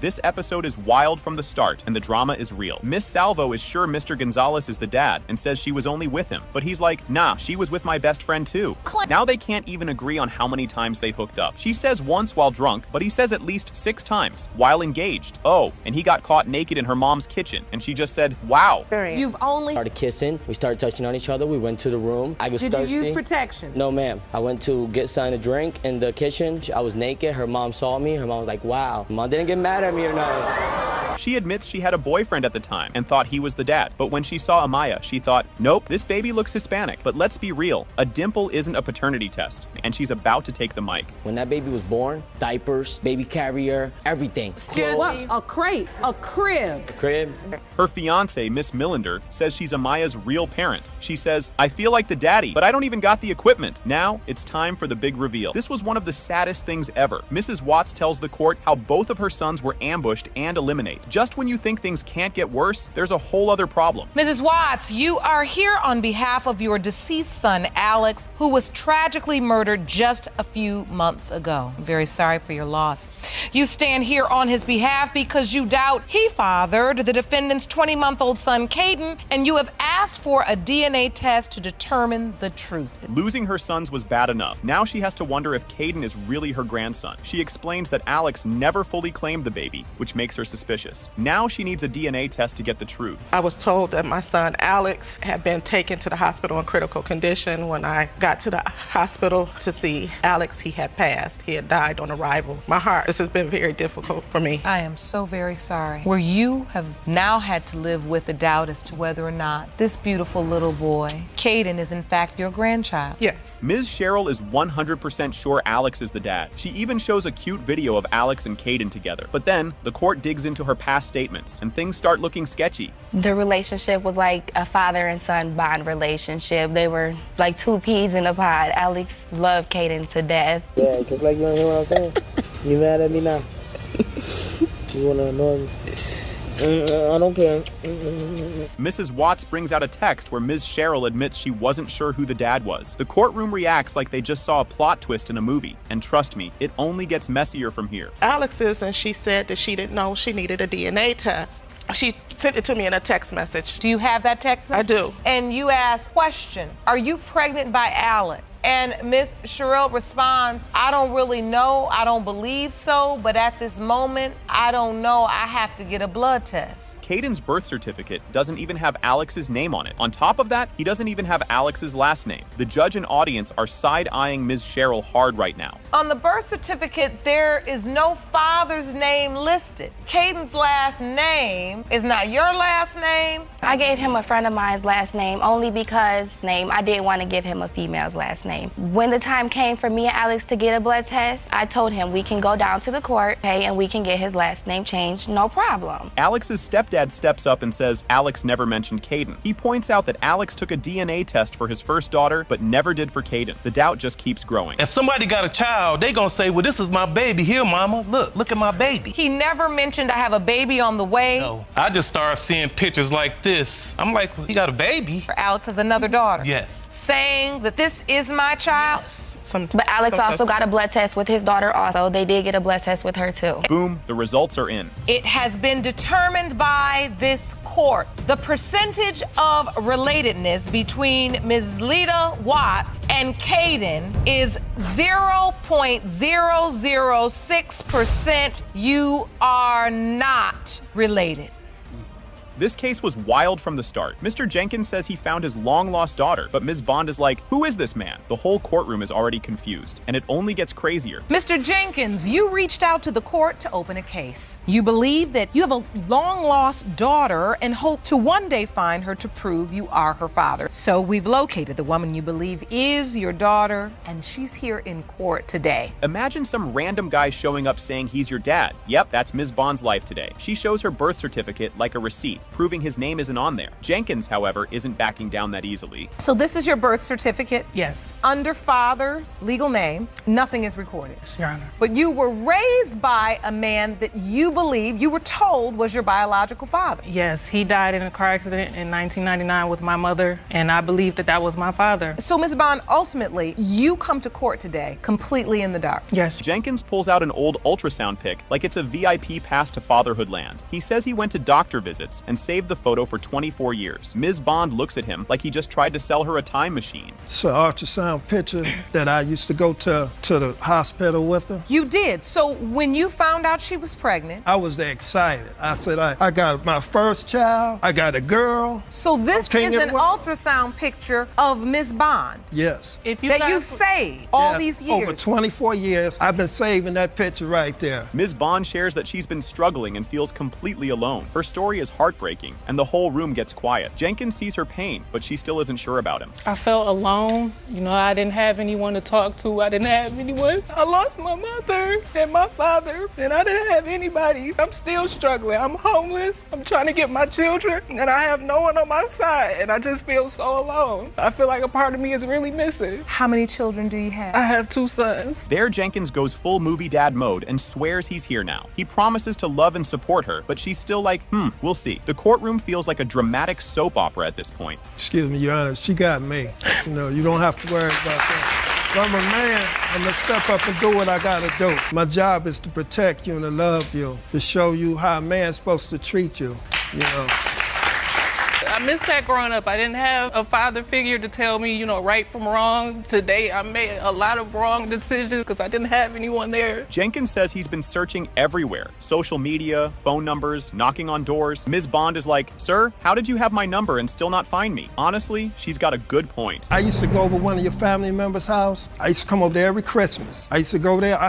This episode is wild from the start, and the drama is real. Miss Salvo is sure Mr. Gonzalez is the dad and says she was only with him, but he's like, nah, she was with my best friend too. Now they can't even agree on how many times they hooked up. She says once while drunk, but he says at least 6 times while engaged. Oh, and he got caught naked in her mom's kitchen, and she just said, wow. You've only started kissing. We started touching on each other. We went to the room. I was thirsty. Did you use protection? No, ma'am. I went to get something to drink in the kitchen. I was naked. Her mom saw me. Her mom was like, wow. Mom didn't get mad at me or nothing. She admits she had a boyfriend at the time and thought he was the dad. But when she saw Amaya, she thought, nope, this baby looks Hispanic. But let's be real, a dimple isn't a paternity test. And she's about to take the mic. When that baby was born, diapers, baby carrier, everything. What? A crate, a crib. A crib. Her fiance, Miss Millender, says she's Amaya's real parent. She says, I feel like the daddy, but I don't even got the equipment. Now it's time for the big reveal. This was one of the saddest things ever. Mrs. Watts tells the court how both of her sons were ambushed and eliminated. Just when you think things can't get worse, there's a whole other problem. Mrs. Watts, you are here on behalf of your deceased son, Alex, who was tragically murdered just a few months ago. I'm very sorry for your loss. You stand here on his behalf because you doubt he fathered the defendant's 20-month-old son, Caden, and you have asked for a DNA test to determine the truth. Losing her sons was bad enough. Now she has to wonder if Caden is really her grandson. She explains that Alex never fully claimed the baby, which makes her suspicious. Now she needs a DNA test to get the truth. I was told that my son Alex had been taken to the hospital in critical condition. When I got to the hospital to see Alex, he had passed. He had died on arrival. My heart, this has been very difficult for me. I am so very sorry. Where you have now had to live with a doubt as to whether or not this beautiful little boy, Caden, is in fact your grandchild. Yes. Ms. Cheryl is 100% sure Alex is the dad. She even shows a cute video of Alex and Caden together. But then the court digs into her past statements and things start looking sketchy. The relationship was like a father and son bond relationship. They were like 2 peas in a pod. Alex loved Caden to death. Yeah, because like you don't hear what I'm saying? You mad at me now? You want to annoy me? I don't care. Mrs. Watts brings out a text where Ms. Cheryl admits she wasn't sure who the dad was. The courtroom reacts like they just saw a plot twist in a movie. And trust me, it only gets messier from here. Alex is, and she said that she didn't know she needed a DNA test. She sent it to me in a text message. Do you have that text message? I do. And you asked, question, are you pregnant by Alex? And Miss Sherrill responds, I don't really know, I don't believe so, but at this moment, I don't know, I have to get a blood test. Caden's birth certificate doesn't even have Alex's name on it. On top of that, he doesn't even have Alex's last name. The judge and audience are side-eyeing Ms. Sherrill hard right now. On the birth certificate, there is no father's name listed. Caden's last name is not your last name. I gave him a friend of mine's last name only because I didn't want to give him a female's last name. When the time came for me and Alex to get a blood test, I told him we can go down to the court, and we can get his last name changed, no problem. Alex's stepdad steps up and says Alex never mentioned Caden. He points out that Alex took a DNA test for his first daughter, but never did for Caden. The doubt just keeps growing. If somebody got a child, they gonna say, well, this is my baby. Here, mama, look at my baby. He never mentioned I have a baby on the way. No, I just started seeing pictures like this. I'm like, well, he got a baby. Alex has another daughter. Yes. Saying that this is my child. Yes. But Alex also got a blood test with his daughter also. They did get a blood test with her too. Boom, the results are in. It has been determined by this court. The percentage of relatedness between Ms. Lita Watts and Caden is 0.006%. You are not related. This case was wild from the start. Mr. Jenkins says he found his long-lost daughter, but Ms. Bond is like, who is this man? The whole courtroom is already confused, and it only gets crazier. Mr. Jenkins, you reached out to the court to open a case. You believe that you have a long-lost daughter and hope to one day find her to prove you are her father. So we've located the woman you believe is your daughter, and she's here in court today. Imagine some random guy showing up saying he's your dad. Yep, that's Ms. Bond's life today. She shows her birth certificate like a receipt, proving his name isn't on there. Jenkins, however, isn't backing down that easily. So this is your birth certificate? Yes. Under father's legal name, nothing is recorded. Yes, Your Honor. But you were raised by a man that you believe, you were told was your biological father. Yes, he died in a car accident in 1999 with my mother, and I believe that that was my father. So, Ms. Bond, ultimately, you come to court today completely in the dark. Yes. Jenkins pulls out an old ultrasound pic like it's a VIP pass to fatherhood land. He says he went to doctor visits and saved the photo for 24 years. Ms. Bond looks at him like he just tried to sell her a time machine. It's an ultrasound picture that I used to go to the hospital with her. You did. So when you found out she was pregnant, I was excited. I said, I got my first child. I got a girl. So this is an ultrasound picture of Ms. Bond. Yes. That you've saved all these years. Over 24 years, I've been saving that picture right there. Ms. Bond shares that she's been struggling and feels completely alone. Her story is heartbreaking, and the whole room gets quiet. Jenkins sees her pain, but she still isn't sure about him. I felt alone. I didn't have anyone to talk to. I didn't have anyone. I lost my mother and my father, and I didn't have anybody. I'm still struggling. I'm homeless. I'm trying to get my children, and I have no one on my side, and I just feel so alone. I feel like a part of me is really missing. How many children do you have? I have 2 sons. There, Jenkins goes full movie dad mode and swears he's here now. He promises to love and support her, but she's still like, we'll see. The courtroom feels like a dramatic soap opera at this point. Excuse me, Your Honor, she got me. You don't have to worry about that. If I'm a man, I'm gonna step up and do what I gotta do. My job is to protect you and to love you, to show you how a man's supposed to treat you, I missed that growing up. I didn't have a father figure to tell me, right from wrong. Today, I made a lot of wrong decisions because I didn't have anyone there. Jenkins says he's been searching everywhere. Social media, phone numbers, knocking on doors. Ms. Bond is like, sir, how did you have my number and still not find me? Honestly, she's got a good point. I used to go over one of your family members' house. I used to come over there every Christmas. I used to go there.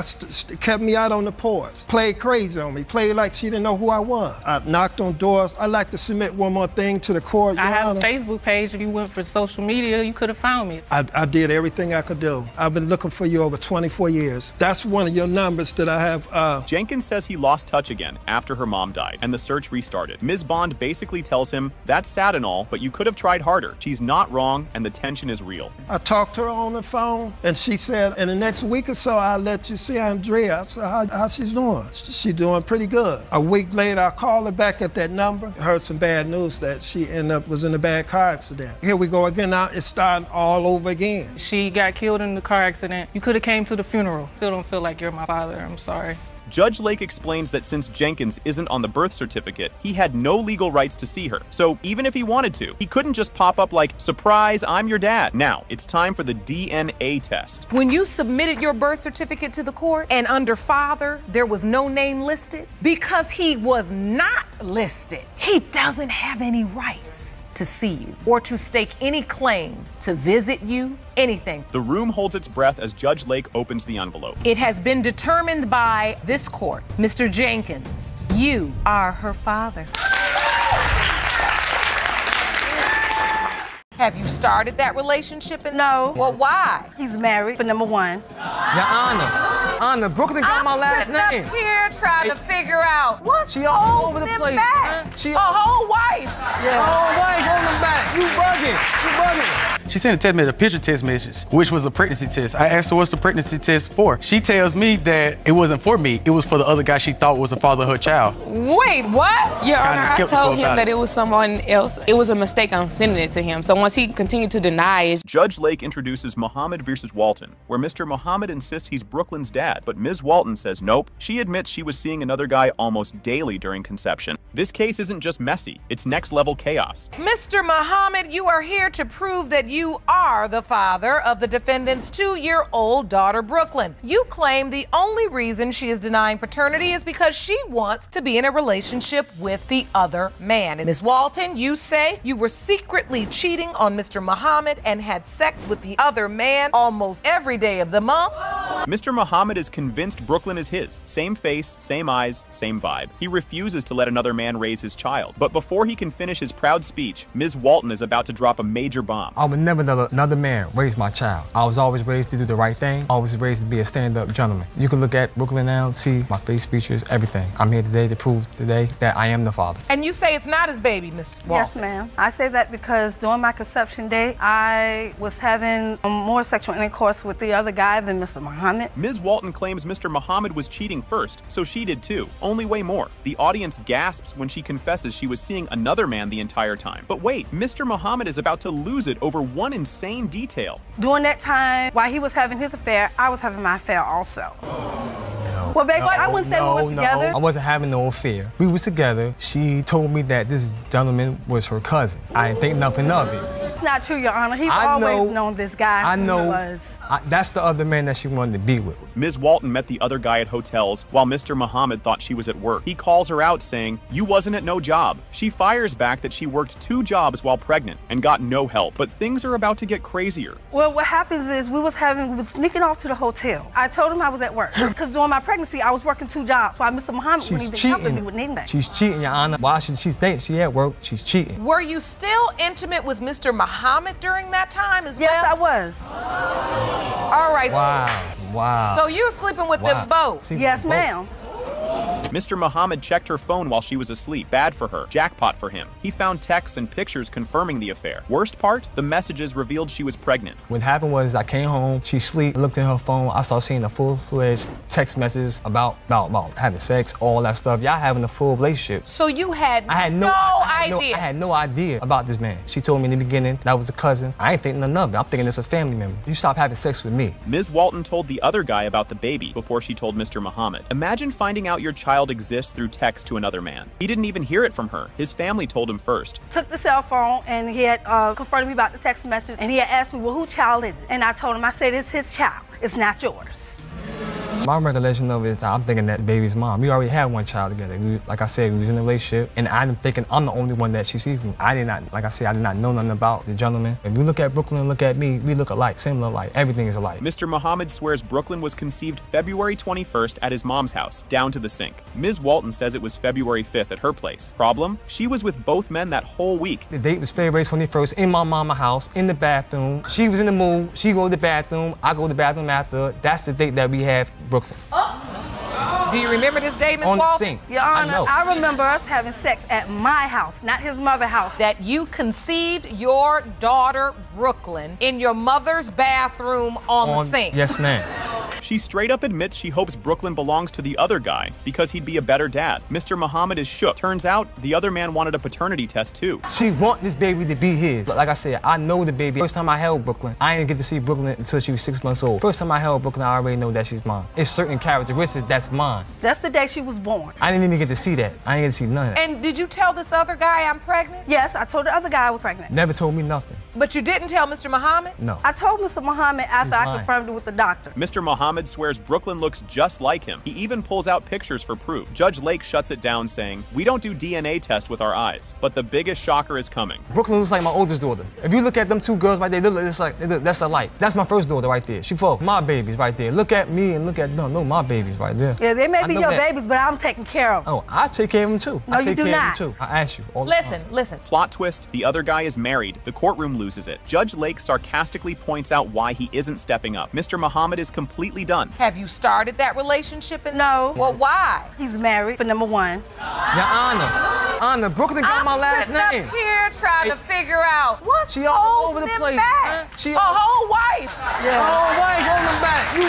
Kept me out on the porch. Played crazy on me. Played like she didn't know who I was. I knocked on doors. I'd like to submit one more thing to the court. I have a Facebook page. If you went for social media, you could have found me. I did everything I could do. I've been looking for you over 24 years. That's one of your numbers that I have. Jenkins says he lost touch again after her mom died, and the search restarted. Ms. Bond basically tells him, that's sad and all, but you could have tried harder. She's not wrong, and the tension is real. I talked to her on the phone, and she said, in the next week or so, I'll let you see Andrea. I said, how she's doing? She's doing pretty good. A week later, I called her back at that number. Heard some bad news that she was in a bad car accident. Here we go again. Now it's starting all over again. She got killed in the car accident. You could have came to the funeral. Still don't feel like you're my father. I'm sorry. Judge Lake explains that since Jenkins isn't on the birth certificate, he had no legal rights to see her. So even if he wanted to, he couldn't just pop up like, surprise, I'm your dad. Now, it's time for the DNA test. When you submitted your birth certificate to the court and under father, there was no name listed, because he was not listed, he doesn't have any rights to see you or to stake any claim to visit you, anything. The room holds its breath as Judge Lake opens the envelope. It has been determined by this court, Mr. Jenkins, you are her father. Have you started that relationship? No. Well, why? He's married, for number one. Your Honor, Brooklyn got my last name. I'm sitting up here trying to figure out what's she all over the place, back. man. She a whole wife. Yeah, a whole wife on the back. You bugging. She sent a text message, a picture text message, which was a pregnancy test. I asked her what's the pregnancy test for. She tells me that it wasn't for me. It was for the other guy she thought was the father of her child. Wait, what? Your Honor, I told him that it was someone else. It was a mistake on sending it to him. So once he continued to deny it. Judge Lake introduces Muhammad versus Walton, where Mr. Muhammad insists he's Brooklyn's dad, but Ms. Walton says nope. She admits she was seeing another guy almost daily during conception. This case isn't just messy, it's next level chaos. Mr. Muhammad, you are here to prove that you are the father of the defendant's 2-year-old daughter, Brooklyn. You claim the only reason she is denying paternity is because she wants to be in a relationship with the other man. And Ms. Walton, you say you were secretly cheating on Mr. Muhammad and had sex with the other man almost every day of the month. Mr. Muhammad is convinced Brooklyn is his. Same face, same eyes, same vibe. He refuses to let another man raise his child. But before he can finish his proud speech, Ms. Walton is about to drop a major bomb. I would never let another man raise my child. I was always raised to do the right thing, always raised to be a stand-up gentleman. You can look at Brooklyn now, see my face features, everything. I'm here today to prove today that I am the father. And you say it's not his baby, Ms. Walton? Yes, ma'am. I say that because during my conception day, I was having more sexual intercourse with the other guy than Mr. Muhammad. Ms. Walton claims Mr. Muhammad was cheating first, so she did too, only way more. The audience gasps when she confesses she was seeing another man the entire time. But wait, Mr. Muhammad is about to lose it over one insane detail. During that time, while he was having his affair, I was having my affair also. Well, baby, I wouldn't say we were together. I wasn't having no affair. We was together. She told me that this gentleman was her cousin. I didn't think nothing of it. It's not true, Your Honor. He's always known this guy. I know. Who he was. That's the other man that she wanted to be with. Ms. Walton met the other guy at hotels while Mr. Muhammad thought she was at work. He calls her out saying, "You wasn't at no job." She fires back that she worked 2 jobs while pregnant and got no help. But things are about to get crazier. Well, what happens is we was sneaking off to the hotel. I told him I was at work because during my pregnancy I was working 2 jobs. So Mr. Muhammad wouldn't even help me with anything. She's cheating, Your Honor. Why should she think she at work? She's cheating. Were you still intimate with Mr. Muhammad during that time as well? Yes, I was. All right. Wow. So you were sleeping with them both? Yes, ma'am. Mr. Muhammad checked her phone while she was asleep. Bad for her. Jackpot for him. He found texts and pictures confirming the affair. Worst part? The messages revealed she was pregnant. What happened was I came home, she sleep, looked at her phone, I started seeing a full-fledged text messages about having sex, all that stuff. Y'all having a full relationship. So you had I had no idea about this man. She told me in the beginning that was a cousin. I ain't thinking nothing of it. I'm thinking it's a family member. You stop having sex with me. Ms. Walton told the other guy about the baby before she told Mr. Muhammad. Imagine finding out your child exists through text to another man. He didn't even hear it from her. His family told him first. Took the cell phone and he had confronted me about the text message and he had asked me, well, whose child is it? And I told him, I said, it's his child. It's not yours. My recollection of it is that I'm thinking that the baby's mom. We already had one child together. Like I said, we was in a relationship, and I'm thinking I'm the only one that she sees from. I did not know nothing about the gentleman. If you look at Brooklyn and look at me, we look alike, similar alike. Everything is alike. Mr. Muhammad swears Brooklyn was conceived February 21st at his mom's house, down to the sink. Ms. Walton says it was February 5th at her place. Problem? She was with both men that whole week. The date was February 21st in my mama's house, in the bathroom. She was in the mood. She go to the bathroom. I go to the bathroom after. That's the date that we have Brooklyn. Do you remember this day, Ms. On the Walton? sink. Your Honor, I remember us having sex at my house, not his mother's house. That you conceived your daughter, Brooklyn, in your mother's bathroom on the sink. Yes, ma'am. She straight up admits she hopes Brooklyn belongs to the other guy because he'd be a better dad. Mr. Muhammad is shook. Turns out the other man wanted a paternity test too. She want this baby to be his. Like I said, I know the baby. First time I held Brooklyn, I didn't get to see Brooklyn until she was 6 months old. First time I held Brooklyn, I already know that she's mine. It's certain characteristics that's mine. That's the day she was born. I didn't even get to see that. I didn't get to see none of that. And did you tell this other guy I'm pregnant? Yes, I told the other guy I was pregnant. Never told me nothing. But you didn't tell Mr. Muhammad? No. I told Mr. Muhammad after I confirmed it with the doctor. Mr. Muhammad swears Brooklyn looks just like him. He even pulls out pictures for proof. Judge Lake shuts it down saying, "We don't do DNA tests with our eyes." But the biggest shocker is coming. Brooklyn looks like my oldest daughter. If you look at them two girls right there, that's alike. That's my first daughter right there. She full. My babies right there. Look at me and look at them. No, my babies right there. Yeah, they may be your babies, but I'm taking care of them. Oh, I take care of them too. No, you do not. I ask you all the time. Listen. Plot twist, the other guy is married. The courtroom loses it. Judge Lake sarcastically points out why he isn't stepping up. Mr. Muhammad is completely done. Have you started that relationship? No. Well, why? He's married, for number one. Your Honor, Brooklyn got my last name. I'm here trying to figure out what's she all over the place. Back. She a whole wife. Yeah. A whole wife on the back. You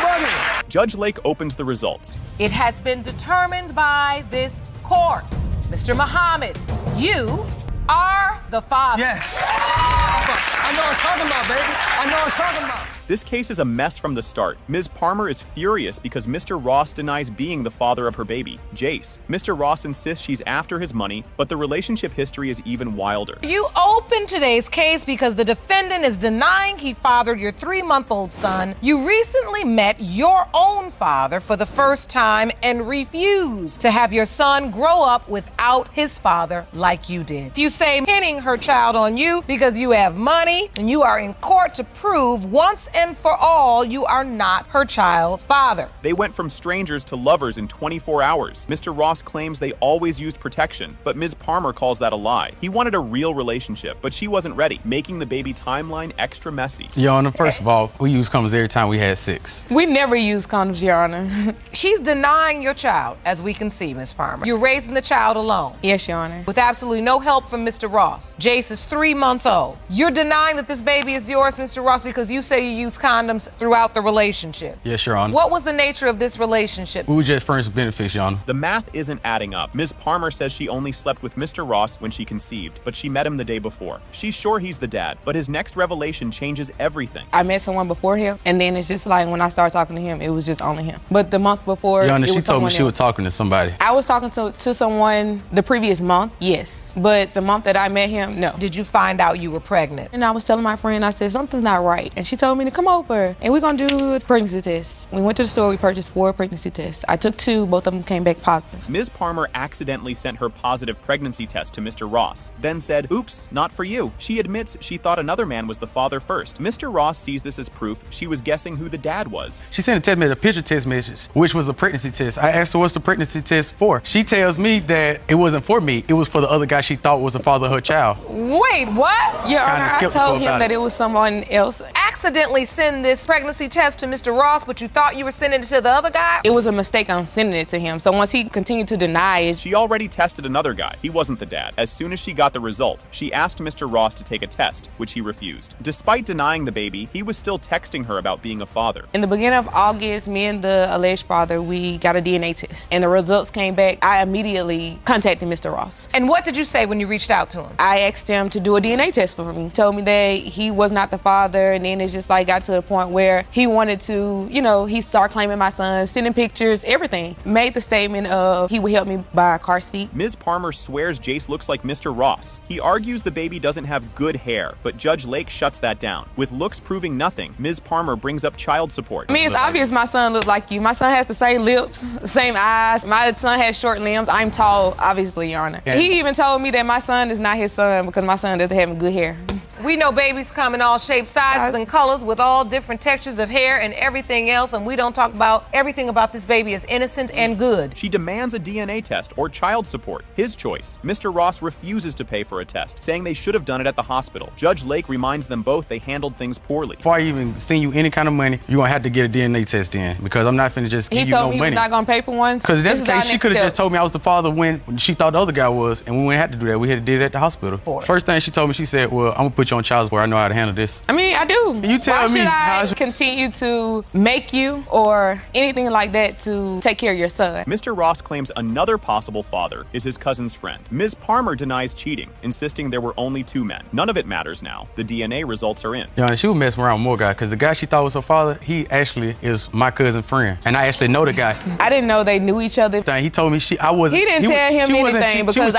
bugging. Judge Lake opens the results. It has been determined by this court. Mr. Muhammad, you are the father. Yes. I know what I'm talking about, baby. I know what I'm talking about. This case is a mess from the start. Ms. Palmer is furious because Mr. Ross denies being the father of her baby, Jace. Mr. Ross insists she's after his money, but the relationship history is even wilder. You opened today's case because the defendant is denying he fathered your 3-month-old son. You recently met your own father for the first time and refused to have your son grow up without his father like you did. You say pinning her child on you because you have money and you are in court to prove once and for all you are not her child's father. They went from strangers to lovers in 24 hours. Mr. Ross claims they always used protection, but Ms. Palmer calls that a lie. He wanted a real relationship, but she wasn't ready, making the baby timeline extra messy. Your Honor, first of all, we used condoms every time we had sex. We never used condoms, Your Honor. He's denying your child, as we can see, Ms. Palmer. You're raising the child alone. Yes, Your Honor. With absolutely no help from Mr. Ross. Jace is 3 months old. You're denying that this baby is yours, Mr. Ross, because you say you use condoms throughout the relationship. Yes, Your Honor. What was the nature of this relationship? We were just friends with benefits, Your Honor. The math isn't adding up. Ms. Palmer says she only slept with Mr. Ross when she conceived, but she met him the day before. She's sure he's the dad, but his next revelation changes everything. I met someone before him, and then it's just like when I started talking to him, it was just only him. But the month before, Your Honor, she told me she was else. talking to somebody. I was talking to someone the previous month, yes. But the month that I met him, no. Did you find out you were pregnant? And I was telling my friend, I said, something's not right. And she told me to come over, and we're gonna do a pregnancy test. We went to the store, we purchased 4 pregnancy tests. I took 2, both of them came back positive. Ms. Palmer accidentally sent her positive pregnancy test to Mr. Ross, then said, "Oops, not for you." She admits she thought another man was the father first. Mr. Ross sees this as proof she was guessing who the dad was. She sent a text message, a picture text message, which was a pregnancy test. I asked her what's the pregnancy test for. She tells me that it wasn't for me, it was for the other guy she thought was the father of her child. Wait, what? Your Honor, I told him that it was someone else. Accidentally send this pregnancy test to Mr. Ross, but you thought you were sending it to the other guy? It was a mistake on sending it to him. So once he continued to deny it. She already tested another guy. He wasn't the dad. As soon as she got the result, she asked Mr. Ross to take a test, which he refused. Despite denying the baby, he was still texting her about being a father. In the beginning of August, me and the alleged father, we got a DNA test. And the results came back. I immediately contacted Mr. Ross. And what did you say when you reached out to him? I asked him to do a DNA test for me. He told me that he was not the father, and then it's just like got to the point where he wanted to, he started claiming my son, sending pictures, everything. Made the statement of he would help me buy a car seat. Ms. Palmer swears Jace looks like Mr. Ross. He argues the baby doesn't have good hair, but Judge Lake shuts that down. With looks proving nothing, Ms. Palmer brings up child support. I mean, it's obvious my son looks like you. My son has the same lips, the same eyes. My son has short limbs. I'm tall, obviously, Your Honor. Yeah. He even told me that my son is not his son because my son doesn't have good hair. We know babies come in all shapes, sizes, and colors with all different textures of hair and everything else, and we don't talk about everything about this baby as innocent and good. She demands a DNA test or child support. His choice. Mr. Ross refuses to pay for a test, saying they should have done it at the hospital. Judge Lake reminds them both they handled things poorly. Before I even send you any kind of money, you're gonna have to get a DNA test in, because I'm not finna just give you no money. He told me he was not gonna pay for one. Because that's the case, she could have just told me I was the father when she thought the other guy was, and we wouldn't have to do that. We had to do it at the hospital. First thing she told me, she said, well, I'm gonna put you on child support. I know how to handle this. I mean, I do. You tell Why me. should I continue to make you or anything like that to take care of your son? Mr. Ross claims another possible father is his cousin's friend. Ms. Palmer denies cheating, insisting there were only 2 men. None of it matters now. The DNA results are in. Yeah, and she was messing around with more guys because the guy she thought was her father, he actually is my cousin's friend. And I actually know the guy. I didn't know they knew each other. He told me I wasn't. He didn't tell him anything because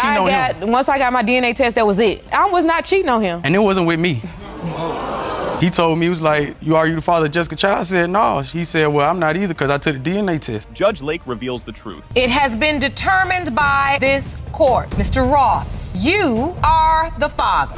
once I got my DNA test, that was it. I was not cheating on him. And it wasn't with me. He told me, he was like, are you the father of Jessica Child? I said, no. He said, well, I'm not either because I took the DNA test. Judge Lake reveals the truth. It has been determined by this court. Mr. Ross, you are the father.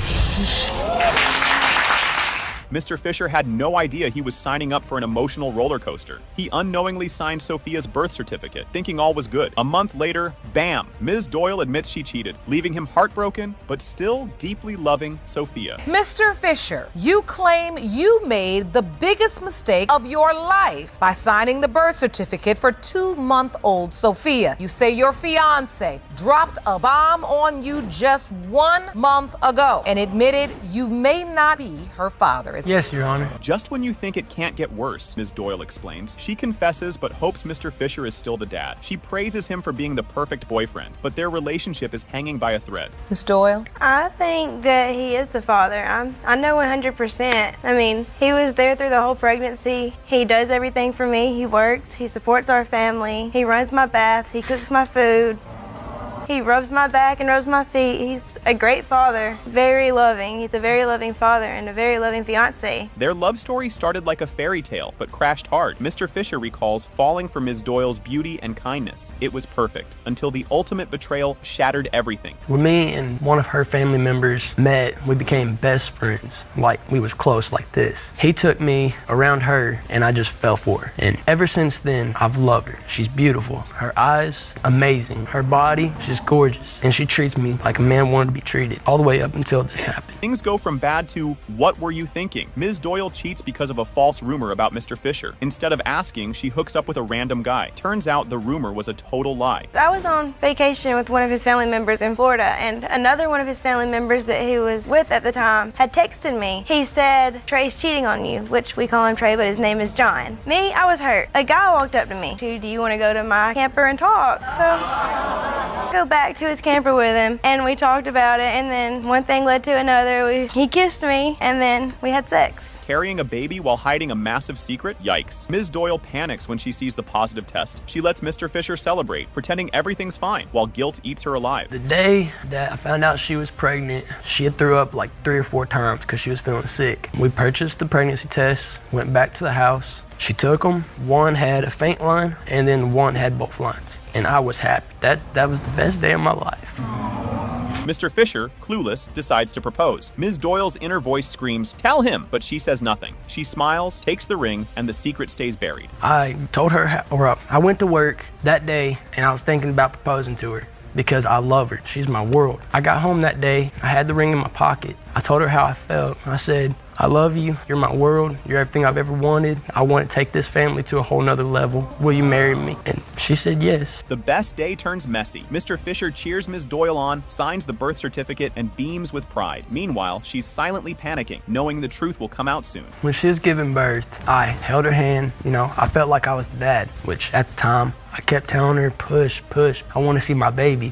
Mr. Fisher had no idea he was signing up for an emotional roller coaster. He unknowingly signed Sophia's birth certificate, thinking all was good. A month later, bam, Ms. Doyle admits she cheated, leaving him heartbroken, but still deeply loving Sophia. Mr. Fisher, you claim you made the biggest mistake of your life by signing the birth certificate for 2-month-old Sophia. You say your fiance dropped a bomb on you just 1 month ago and admitted you may not be her father. Yes, Your Honor. Just when you think it can't get worse, Ms. Doyle explains, she confesses but hopes Mr. Fisher is still the dad. She praises him for being the perfect boyfriend, but their relationship is hanging by a thread. Ms. Doyle? I think that he is the father. I know 100%. I mean, he was there through the whole pregnancy. He does everything for me. He works. He supports our family. He runs my baths. He cooks my food. He rubs my back and rubs my feet. He's a great father, very loving. He's a very loving father and a very loving fiance. Their love story started like a fairy tale, but crashed hard. Mr. Fisher recalls falling for Ms. Doyle's beauty and kindness. It was perfect, until the ultimate betrayal shattered everything. When me and one of her family members met, we became best friends. Like, we was close like this. He took me around her, and I just fell for her. And ever since then, I've loved her. She's beautiful. Her eyes, amazing. Her body, she's gorgeous, and she treats me like a man wanted to be treated, all the way up until this happened. Things go from bad to, what were you thinking? Ms. Doyle cheats because of a false rumor about Mr. Fisher. Instead of asking, she hooks up with a random guy. Turns out the rumor was a total lie. I was on vacation with one of his family members in Florida, and another one of his family members that he was with at the time had texted me. He said, Trey's cheating on you, which we call him Trey, but his name is John. Me, I was hurt. A guy walked up to me. Do you want to go to my camper and talk? So go back to his camper with him, and we talked about it, and then one thing led to another. He kissed me, and then we had sex. Carrying a baby while hiding a massive secret? Yikes. Ms. Doyle panics when she sees the positive test. She lets Mr. Fisher celebrate, pretending everything's fine, while guilt eats her alive. The day that I found out she was pregnant, she had threw up like 3 or 4 times because she was feeling sick. We purchased the pregnancy tests, went back to the house. She took them. One had a faint line, and then one had both lines. And I was happy. That was the best day of my life. Mr. Fisher, clueless, decides to propose. Ms. Doyle's inner voice screams, "Tell him!" But she says nothing. She smiles, takes the ring, and the secret stays buried. I told her, I went to work that day, and I was thinking about proposing to her because I love her. She's my world. I got home that day. I had the ring in my pocket. I told her how I felt. I said, I love you. You're my world. You're everything I've ever wanted. I want to take this family to a whole nother level. Will you marry me? And she said yes. The best day turns messy. Mr. Fisher cheers Ms. Doyle on, signs the birth certificate, and beams with pride. Meanwhile, she's silently panicking, knowing the truth will come out soon. When she was giving birth, I held her hand. I felt like I was the dad, which at the time, I kept telling her, push, push. I want to see my baby.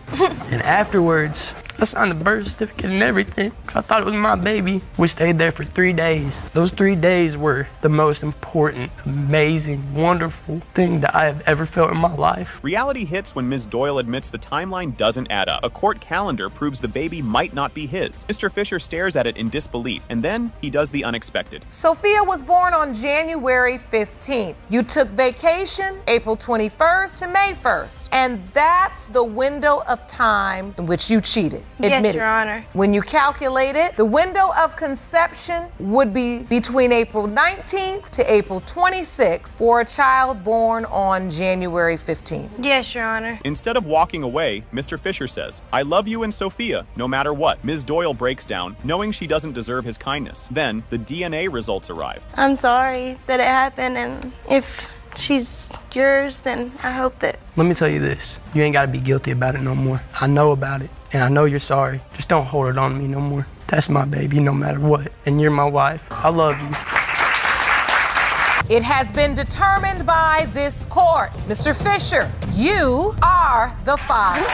And afterwards, I signed the birth certificate and everything because I thought it was my baby. We stayed there for 3 days. Those 3 days were the most important, amazing, wonderful thing that I have ever felt in my life. Reality hits when Ms. Doyle admits the timeline doesn't add up. A court calendar proves the baby might not be his. Mr. Fisher stares at it in disbelief, and then he does the unexpected. Sophia was born on January 15th. You took vacation April 21st to May 1st, and that's the window of time in which you cheated. Yes, Your Honor. When you calculate it, the window of conception would be between April 19th to April 26th for a child born on January 15th. Yes, Your Honor. Instead of walking away, Mr. Fisher says, I love you and Sophia, no matter what. Ms. Doyle breaks down, knowing she doesn't deserve his kindness. Then, the DNA results arrive. I'm sorry that it happened, and if she's yours, then I hope that... Let me tell you this. You ain't got to be guilty about it no more. I know about it, and I know you're sorry. Just don't hold it on me no more. That's my baby no matter what. And you're my wife. I love you. It has been determined by this court. Mr. Fisher, you are the father.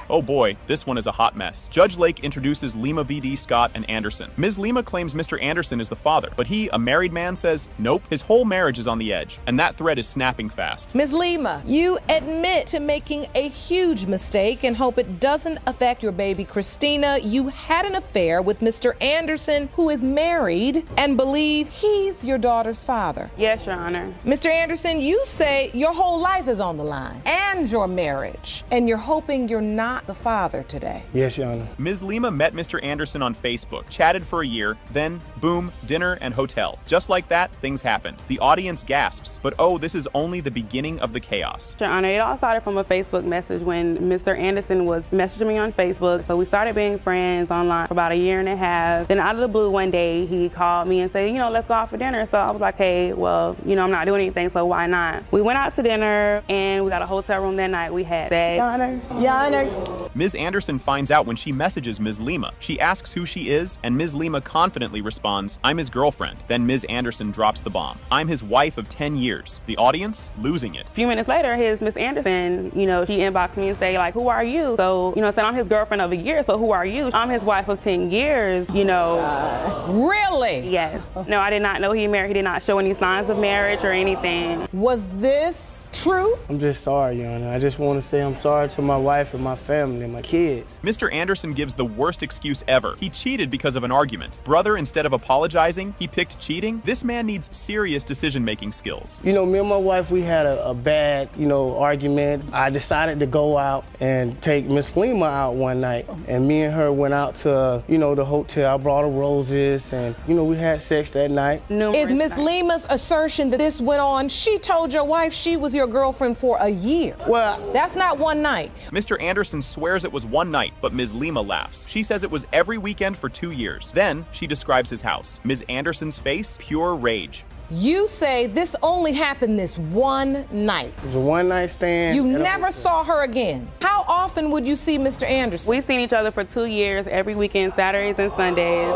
Oh boy, this one is a hot mess. Judge Lake introduces Lima VD, Scott, and Anderson. Ms. Lima claims Mr. Anderson is the father, but he, a married man, says nope, his whole marriage is on the edge, and that thread is snapping fast. Ms. Lima, you admit to making a huge mistake and hope it doesn't affect your baby Christina. You had an affair with Mr. Anderson, who is married, and believe he's your daughter's father. Yes, Your Honor. Mr. Anderson, you say your whole life is on the line, and your marriage, and you're hoping you're not the father today. Yes, Your Honor. Ms. Lima met Mr. Anderson on Facebook, chatted for a year, then, boom, dinner and hotel. Just like that, things happened. The audience gasps, but oh, this is only the beginning of the chaos. Your Honor, it all started from a Facebook message when Mr. Anderson was messaging me on Facebook. So we started being friends online for about a year and a half. Then out of the blue one day, he called me and said, you know, let's go out for dinner. So I was like, hey, well, you know, I'm not doing anything, so why not? We went out to dinner and we got a hotel room that night. We had sex. Your Honor, Your Honor. Ms. Anderson finds out when she messages Ms. Lima. She asks who she is, and Ms. Lima confidently responds, I'm his girlfriend. Then Ms. Anderson drops the bomb. I'm his wife of 10 years. The audience losing it. A few minutes later, his Miss Anderson, you know, she inboxed me and say, like, who are you? So, you know, said, I'm his girlfriend of a year, so who are you? I'm his wife of 10 years, you know. Really? Yes. No, I did not know he married. He did not show any signs of marriage or anything. Was this true? I'm just sorry, Your Honor. I just want to say I'm sorry to my wife and my family and my kids. Mr. Anderson gives the worst excuse ever. He cheated because of an argument. Brother, instead of apologizing, he picked cheating. This man needs serious decision-making skills. You know, me and my wife, we had a bad, argument. I decided to go out and take Miss Lima out one night. And me and her went out to, the hotel. I brought her roses and, we had sex that night. Is Miss Lima's assertion that this went on, she told your wife she was your girlfriend for a year? Well, that's not one night. Mr. Anderson swears it was one night, but Ms. Lima laughs. She says it was every weekend for 2 years. Then she describes his house. Ms. Anderson's face, pure rage. You say this only happened this one night. It was a one-night stand. You never saw her again. How often would you see Mr. Anderson? We've seen each other for 2 years, every weekend, Saturdays and Sundays.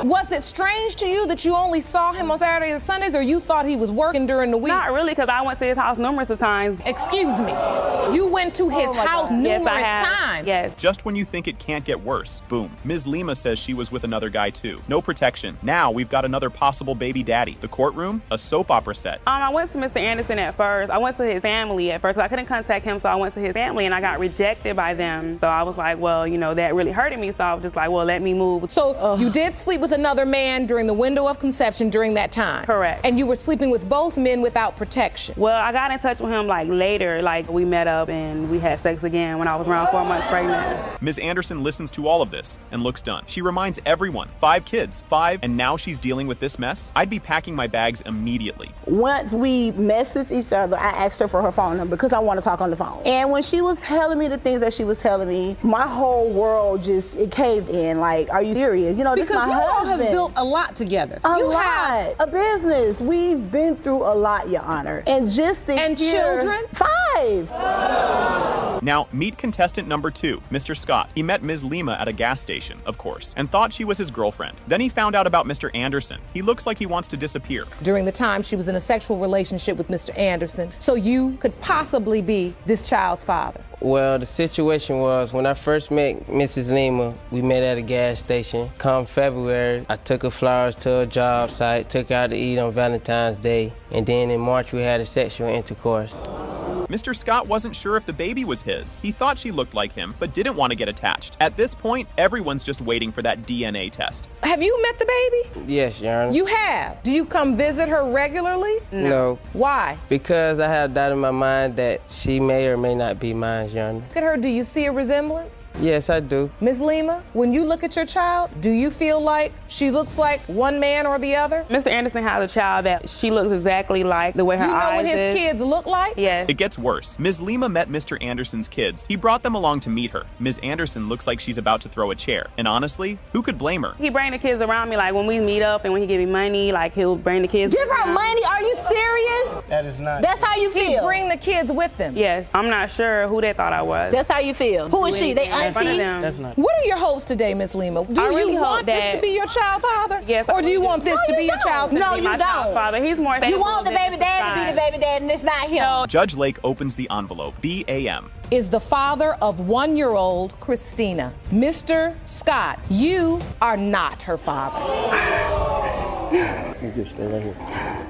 Was it strange to you that you only saw him on Saturdays and Sundays, or you thought he was working during the week? Not really, because I went to his house numerous of times. Excuse me. You went to his house numerous times? Yes. Just when you think it can't get worse, boom. Ms. Lima says she was with another guy too. No protection. Now we've got another possible baby daddy. The courtroom, a soap opera set. I went to Mr. Anderson at first. I went to his family at first. I couldn't contact him, so I went to his family and I got rejected by them. So I was like, well, that really hurted me. So I was just like, well, let me move. So you did sleep with another man during the window of conception during that time? Correct. And you were sleeping with both men without protection? Well, I got in touch with him later. We met up and we had sex again when I was around 4 months pregnant. Ms. Anderson listens to all of this and looks done. She reminds everyone, 5 kids, 5, and now she's dealing with this mess. I'd be packing my bags immediately. Once we messaged each other, I asked her for her phone number because I want to talk on the phone. And when she was telling me the things that she was telling me, my whole world it caved in. Like, are you serious? This because my you all have husband. built a lot together. A business. We've been through a lot, Your Honor. And just the children? 5. Now, meet contestant number 2, Mr. Scott. He met Ms. Lima at a gas station, of course, and thought she was his girlfriend. Then he found out about Mr. Anderson. He looks like he wants to disappear. During the time she was in a sexual relationship with Mr. Anderson, so you could possibly be this child's father. Well, the situation was when I first met Mrs. Lima, we met at a gas station. Come February, I took her flowers to a job site, took her out to eat on Valentine's Day, and then in March we had a sexual intercourse. Mr. Scott wasn't sure if the baby was his. He thought she looked like him, but didn't want to get attached. At this point, everyone's just waiting for that DNA test. Have you met the baby? Yes, Your Honor. You have? Do you come visit her regularly? No. Why? Because I have doubt in my mind that she may or may not be mine, Your Honor. Look at her. Do you see a resemblance? Yes, I do. Ms. Lima, when you look at your child, do you feel like she looks like one man or the other? Mr. Anderson has a child that she looks exactly like the way her eyes You know what his is. kids look like? Yes. It gets gets worse. Ms. Lima met Mr. Anderson's kids. He brought them along to meet her. Ms. Anderson looks like she's about to throw a chair. And honestly, who could blame her? He bring the kids around me, like when we meet up and when he give me money, like he'll bring the kids. Give her money? Are you serious? That is not. That's how you feel? He bring the kids with them? Yes. I'm not sure who they thought I was. That's how you feel? Who is she? They auntie? That's not. What are your hopes today, Miss Lima? Do you want this to be your child father? Yes. Or do you want this to be your child? No, you don't. Father. He's more. You want the baby dad to be the baby dad, and it's not him. No. Judge Lake opens the envelope. BAM. Is the father of 1-year-old Christina. Mr. Scott, you are not her father. You just stay right here.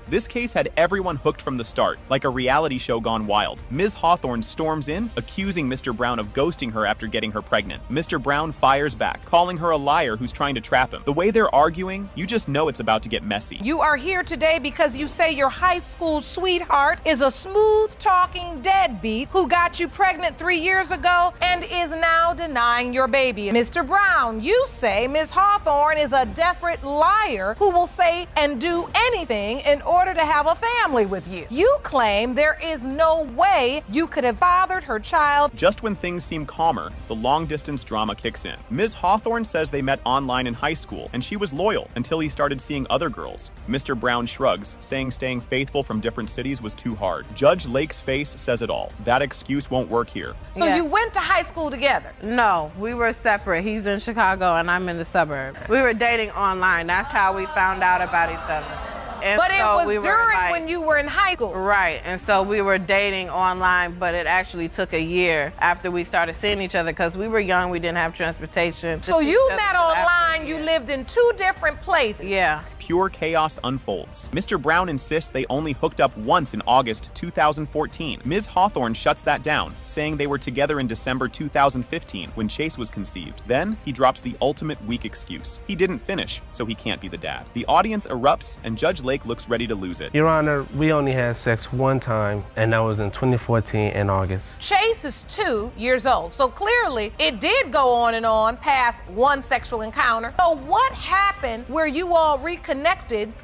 This case had everyone hooked from the start, like a reality show gone wild. Ms. Hawthorne storms in, accusing Mr. Brown of ghosting her after getting her pregnant. Mr. Brown fires back, calling her a liar who's trying to trap him. The way they're arguing, you just know it's about to get messy. You are here today because you say your high school sweetheart is a smooth-talking deadbeat who got you pregnant 3 years ago and is now denying your baby. Mr. Brown, you say Ms. Hawthorne is a desperate liar who will say and do anything in order to have a family with you. You claim there is no way you could have fathered her child. Just when things seem calmer, the long-distance drama kicks in. Ms. Hawthorne says they met online in high school, and she was loyal until he started seeing other girls. Mr. Brown shrugs, saying staying faithful from different cities was too hard. Judge Lake's face says it all. That excuse won't work here. So you went to high school together? No, we were separate. He's in Chicago and I'm in the suburbs. We were dating online. That's how we found out about each other. And but so it was during when you were in high school. Right, and so we were dating online, but it actually took a year after we started seeing each other because we were young, we didn't have transportation. So you met online, you lived in 2 different places. Yeah. Pure chaos unfolds. Mr. Brown insists they only hooked up once in August 2014. Ms. Hawthorne shuts that down, saying they were together in December 2015 when Chase was conceived. Then he drops the ultimate weak excuse. He didn't finish, so he can't be the dad. The audience erupts and Judge Lake looks ready to lose it. Your Honor, we only had sex one time, and that was in 2014 in August. Chase is 2 years old, so clearly it did go on and on past one sexual encounter. So what happened where you all reconnected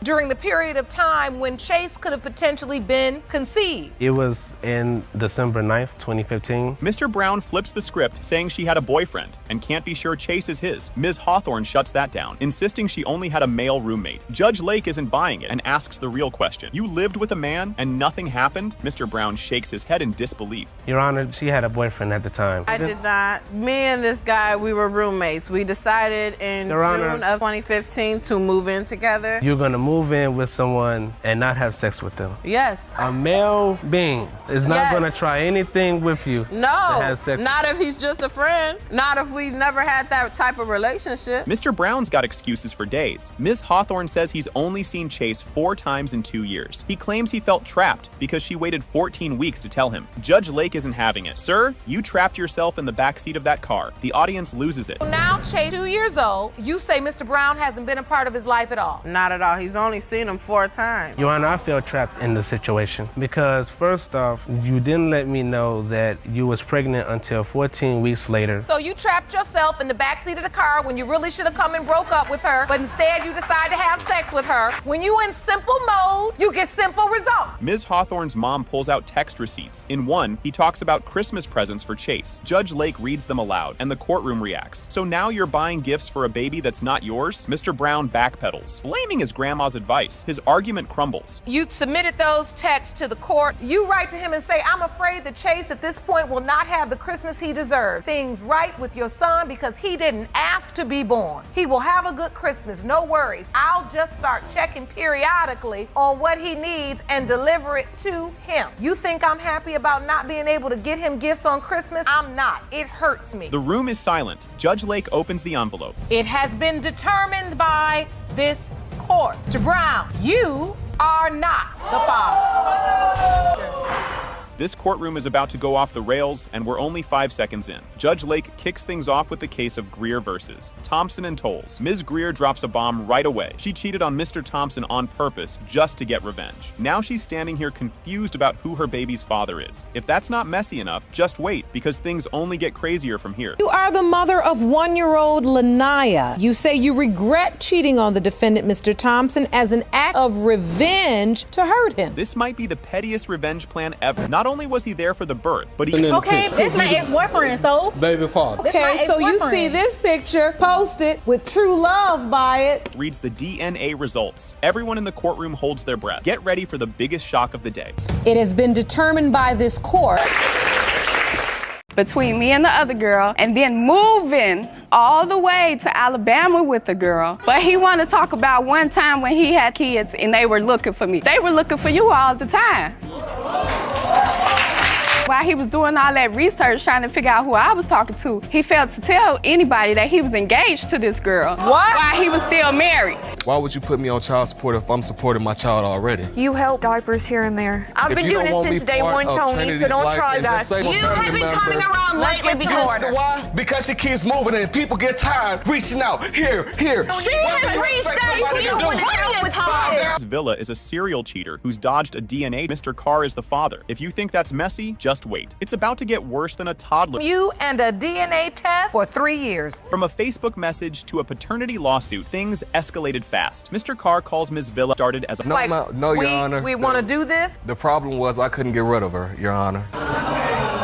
during the period of time when Chase could have potentially been conceived? It was in December 9th, 2015. Mr. Brown flips the script, saying she had a boyfriend and can't be sure Chase is his. Ms. Hawthorne shuts that down, insisting she only had a male roommate. Judge Lake isn't buying it and asks the real question. You lived with a man and nothing happened? Mr. Brown shakes his head in disbelief. Your Honor, she had a boyfriend at the time. I did not. Me and this guy, we were roommates. We decided in June of 2015 to move in together. You're gonna move in with someone and not have sex with them. Yes. A male being is not gonna try anything with you. No, to have sex. Not if he's just a friend. Not if we've never had that type of relationship. Mr. Brown's got excuses for days. Ms. Hawthorne says he's only seen Chase 4 times in 2 years. He claims he felt trapped because she waited 14 weeks to tell him. Judge Lake isn't having it. Sir, you trapped yourself in the backseat of that car. The audience loses it. Now Chase, 2 years old, you say Mr. Brown hasn't been a part of his life at all? Not at all. He's only seen him 4 times. Your Honor, I feel trapped in the situation because first off, you didn't let me know that you was pregnant until 14 weeks later. So you trapped yourself in the backseat of the car when you really should have come and broke up with her, but instead you decide to have sex with her. When you in simple mode, you get simple results. Ms. Hawthorne's mom pulls out text receipts. In one, he talks about Christmas presents for Chase. Judge Lake reads them aloud, and the courtroom reacts. So now you're buying gifts for a baby that's not yours? Mr. Brown backpedals, blaming his grandma's advice. His argument crumbles. You submitted those texts to the court. You write to him and say, I'm afraid that Chase at this point will not have the Christmas he deserved. Things right with your son because he didn't ask to be born. He will have a good Christmas, no worries. I'll just start checking periodically on what he needs and deliver it to him. You think I'm happy about not being able to get him gifts on Christmas? I'm not. It hurts me. The room is silent. Judge Lake opens the envelope. It has been determined by this court. Mr. Brown, you are not the father. This courtroom is about to go off the rails, and we're only 5 seconds in. Judge Lake kicks things off with the case of Greer versus Thompson and Tolles. Ms. Greer drops a bomb right away. She cheated on Mr. Thompson on purpose just to get revenge. Now she's standing here confused about who her baby's father is. If that's not messy enough, just wait, because things only get crazier from here. You are the mother of 1-year-old Lanaya. You say you regret cheating on the defendant, Mr. Thompson, as an act of revenge to hurt him. This might be the pettiest revenge plan ever. Not Not only was he there for the birth, but he... Okay, that's my ex-boyfriend, so... Baby father. Okay, so you see this picture posted with true love by it. Reads the DNA results. Everyone in the courtroom holds their breath. Get ready for the biggest shock of the day. It has been determined by this court between me and the other girl, and then moving all the way to Alabama with the girl. But he wanted to talk about one time when he had kids and they were looking for me. They were looking for you all the time. While he was doing all that research trying to figure out who I was talking to, he failed to tell anybody that he was engaged to this girl. What? While he was still married. Why would you put me on child support if I'm supporting my child already? You help diapers here and there. I've been doing it since day one, Tony, so don't try that. You have been coming around lately because... Why? Because she keeps moving and people get tired reaching out. Here. She has reached out to you plenty of times. Villa is a serial cheater who's dodged a DNA. Mr. Carr is the father. If you think that's messy, just wait. It's about to get worse than a toddler. You and a DNA test for 3 years. From a Facebook message to a paternity lawsuit, things escalated fast. Mr. Carr calls Ms. Villa started as a... No, Your Honor. We want to do this? The problem was I couldn't get rid of her, Your Honor.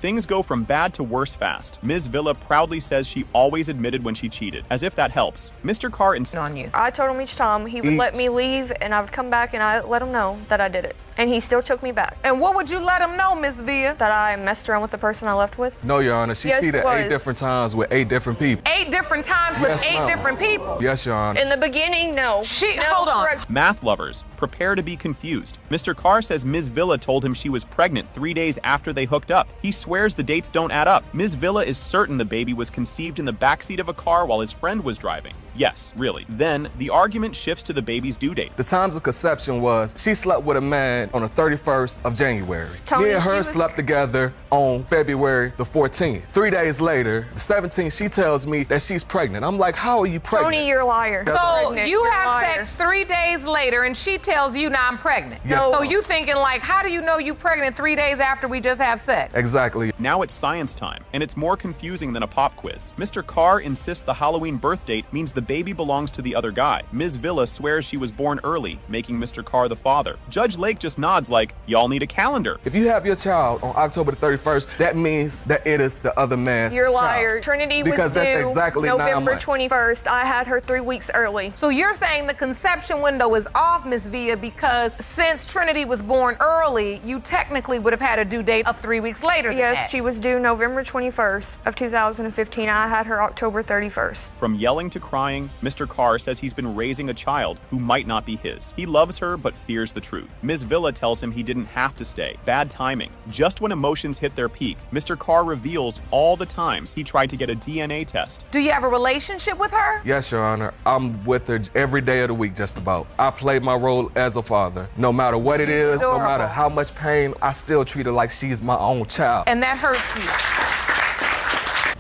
Things go from bad to worse fast. Ms. Villa proudly says she always admitted when she cheated, as if that helps. Mr. Carr insists on you. I told him each time he would let me leave and I would come back and I let him know that I did it. And he still took me back. And what would you let him know, Miss Villa? That I messed around with the person I left with? No, Your Honor. She cheated 8 different times with 8 different people. 8 different times with 8 different people? Yes, Your Honor. In the beginning, no. Hold on. Math lovers, prepare to be confused. Mr. Carr says Ms. Villa told him she was pregnant 3 days after they hooked up. He swears the dates don't add up. Ms. Villa is certain the baby was conceived in the backseat of a car while his friend was driving. Yes, really. Then, the argument shifts to the baby's due date. The times of conception was she slept with a man on the 31st of January. Tony, me and her slept together on February the 14th. 3 days later, the 17th, she tells me that she's pregnant. I'm like, how are you pregnant? Tony, you're a liar. So you have sex 3 days later and she tells you, now I'm pregnant. Yes. So you thinking like, how do you know you pregnant 3 days after we just have sex? Exactly. Now it's science time, and it's more confusing than a pop quiz. Mr. Carr insists the Halloween birth date means the baby belongs to the other guy. Ms. Villa swears she was born early, making Mr. Carr the father. Judge Lake just nods like, y'all need a calendar. If you have your child on October the 31st, that means that it is the other man's You're a child. liar. Trinity because was that's due exactly 9 November months. 21st. I had her 3 weeks early. So you're saying the conception window is off, Miss Villa, because since Trinity was born early, you technically would have had a due date of 3 weeks later than Yes, that. she was due November 21st of 2015. I had her October 31st. From yelling to crying, Mr. Carr says he's been raising a child who might not be his. He loves her but fears the truth. Ms. Villa tells him he didn't have to stay. Bad timing. Just when emotions hit their peak, Mr. Carr reveals all the times he tried to get a DNA test. Do you have a relationship with her? Yes, Your Honor. I'm with her every day of the week, just about. I play my role as a father. No matter what it is, no matter how much pain, I still treat her like she's my own child. And that hurts you.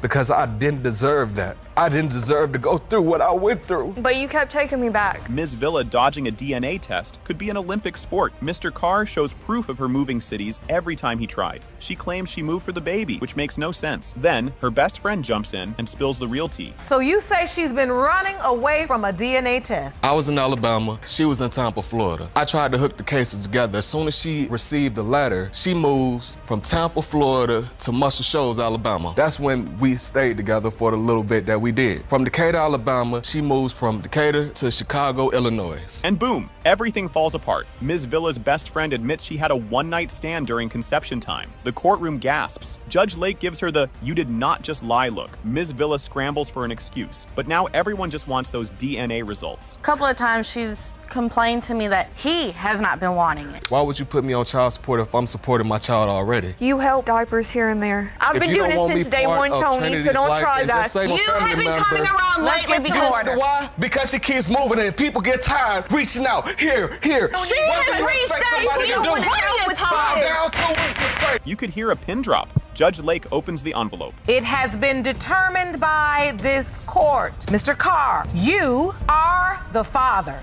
Because I didn't deserve that. I didn't deserve to go through what I went through. But you kept taking me back. Ms. Villa dodging a DNA test could be an Olympic sport. Mr. Carr shows proof of her moving cities every time he tried. She claims she moved for the baby, which makes no sense. Then, her best friend jumps in and spills the real tea. So you say she's been running away from a DNA test. I was in Alabama. She was in Tampa, Florida. I tried to hook the cases together. As soon as she received the letter, she moves from Tampa, Florida to Muscle Shoals, Alabama. That's when we stayed together for the little bit that we did. From Decatur, Alabama, she moves from Decatur to Chicago, Illinois. And boom, everything falls apart. Ms. Villa's best friend admits she had a one-night stand during conception time. The courtroom gasps. Judge Lake gives her the "you did not just lie" look. Ms. Villa scrambles for an excuse. But now everyone just wants those DNA results. A couple of times she's complained to me that he has not been wanting it. Why would you put me on child support if I'm supporting my child already? You help diapers here and there. I've been doing it since day one, Tony, so don't try that. You have been coming around lately because... Why? Because she keeps moving and people get tired reaching out. Here. She has reached out to you plenty of times. You could hear a pin drop. Judge Lake opens the envelope. It has been determined by this court. Mr. Carr, you are the father.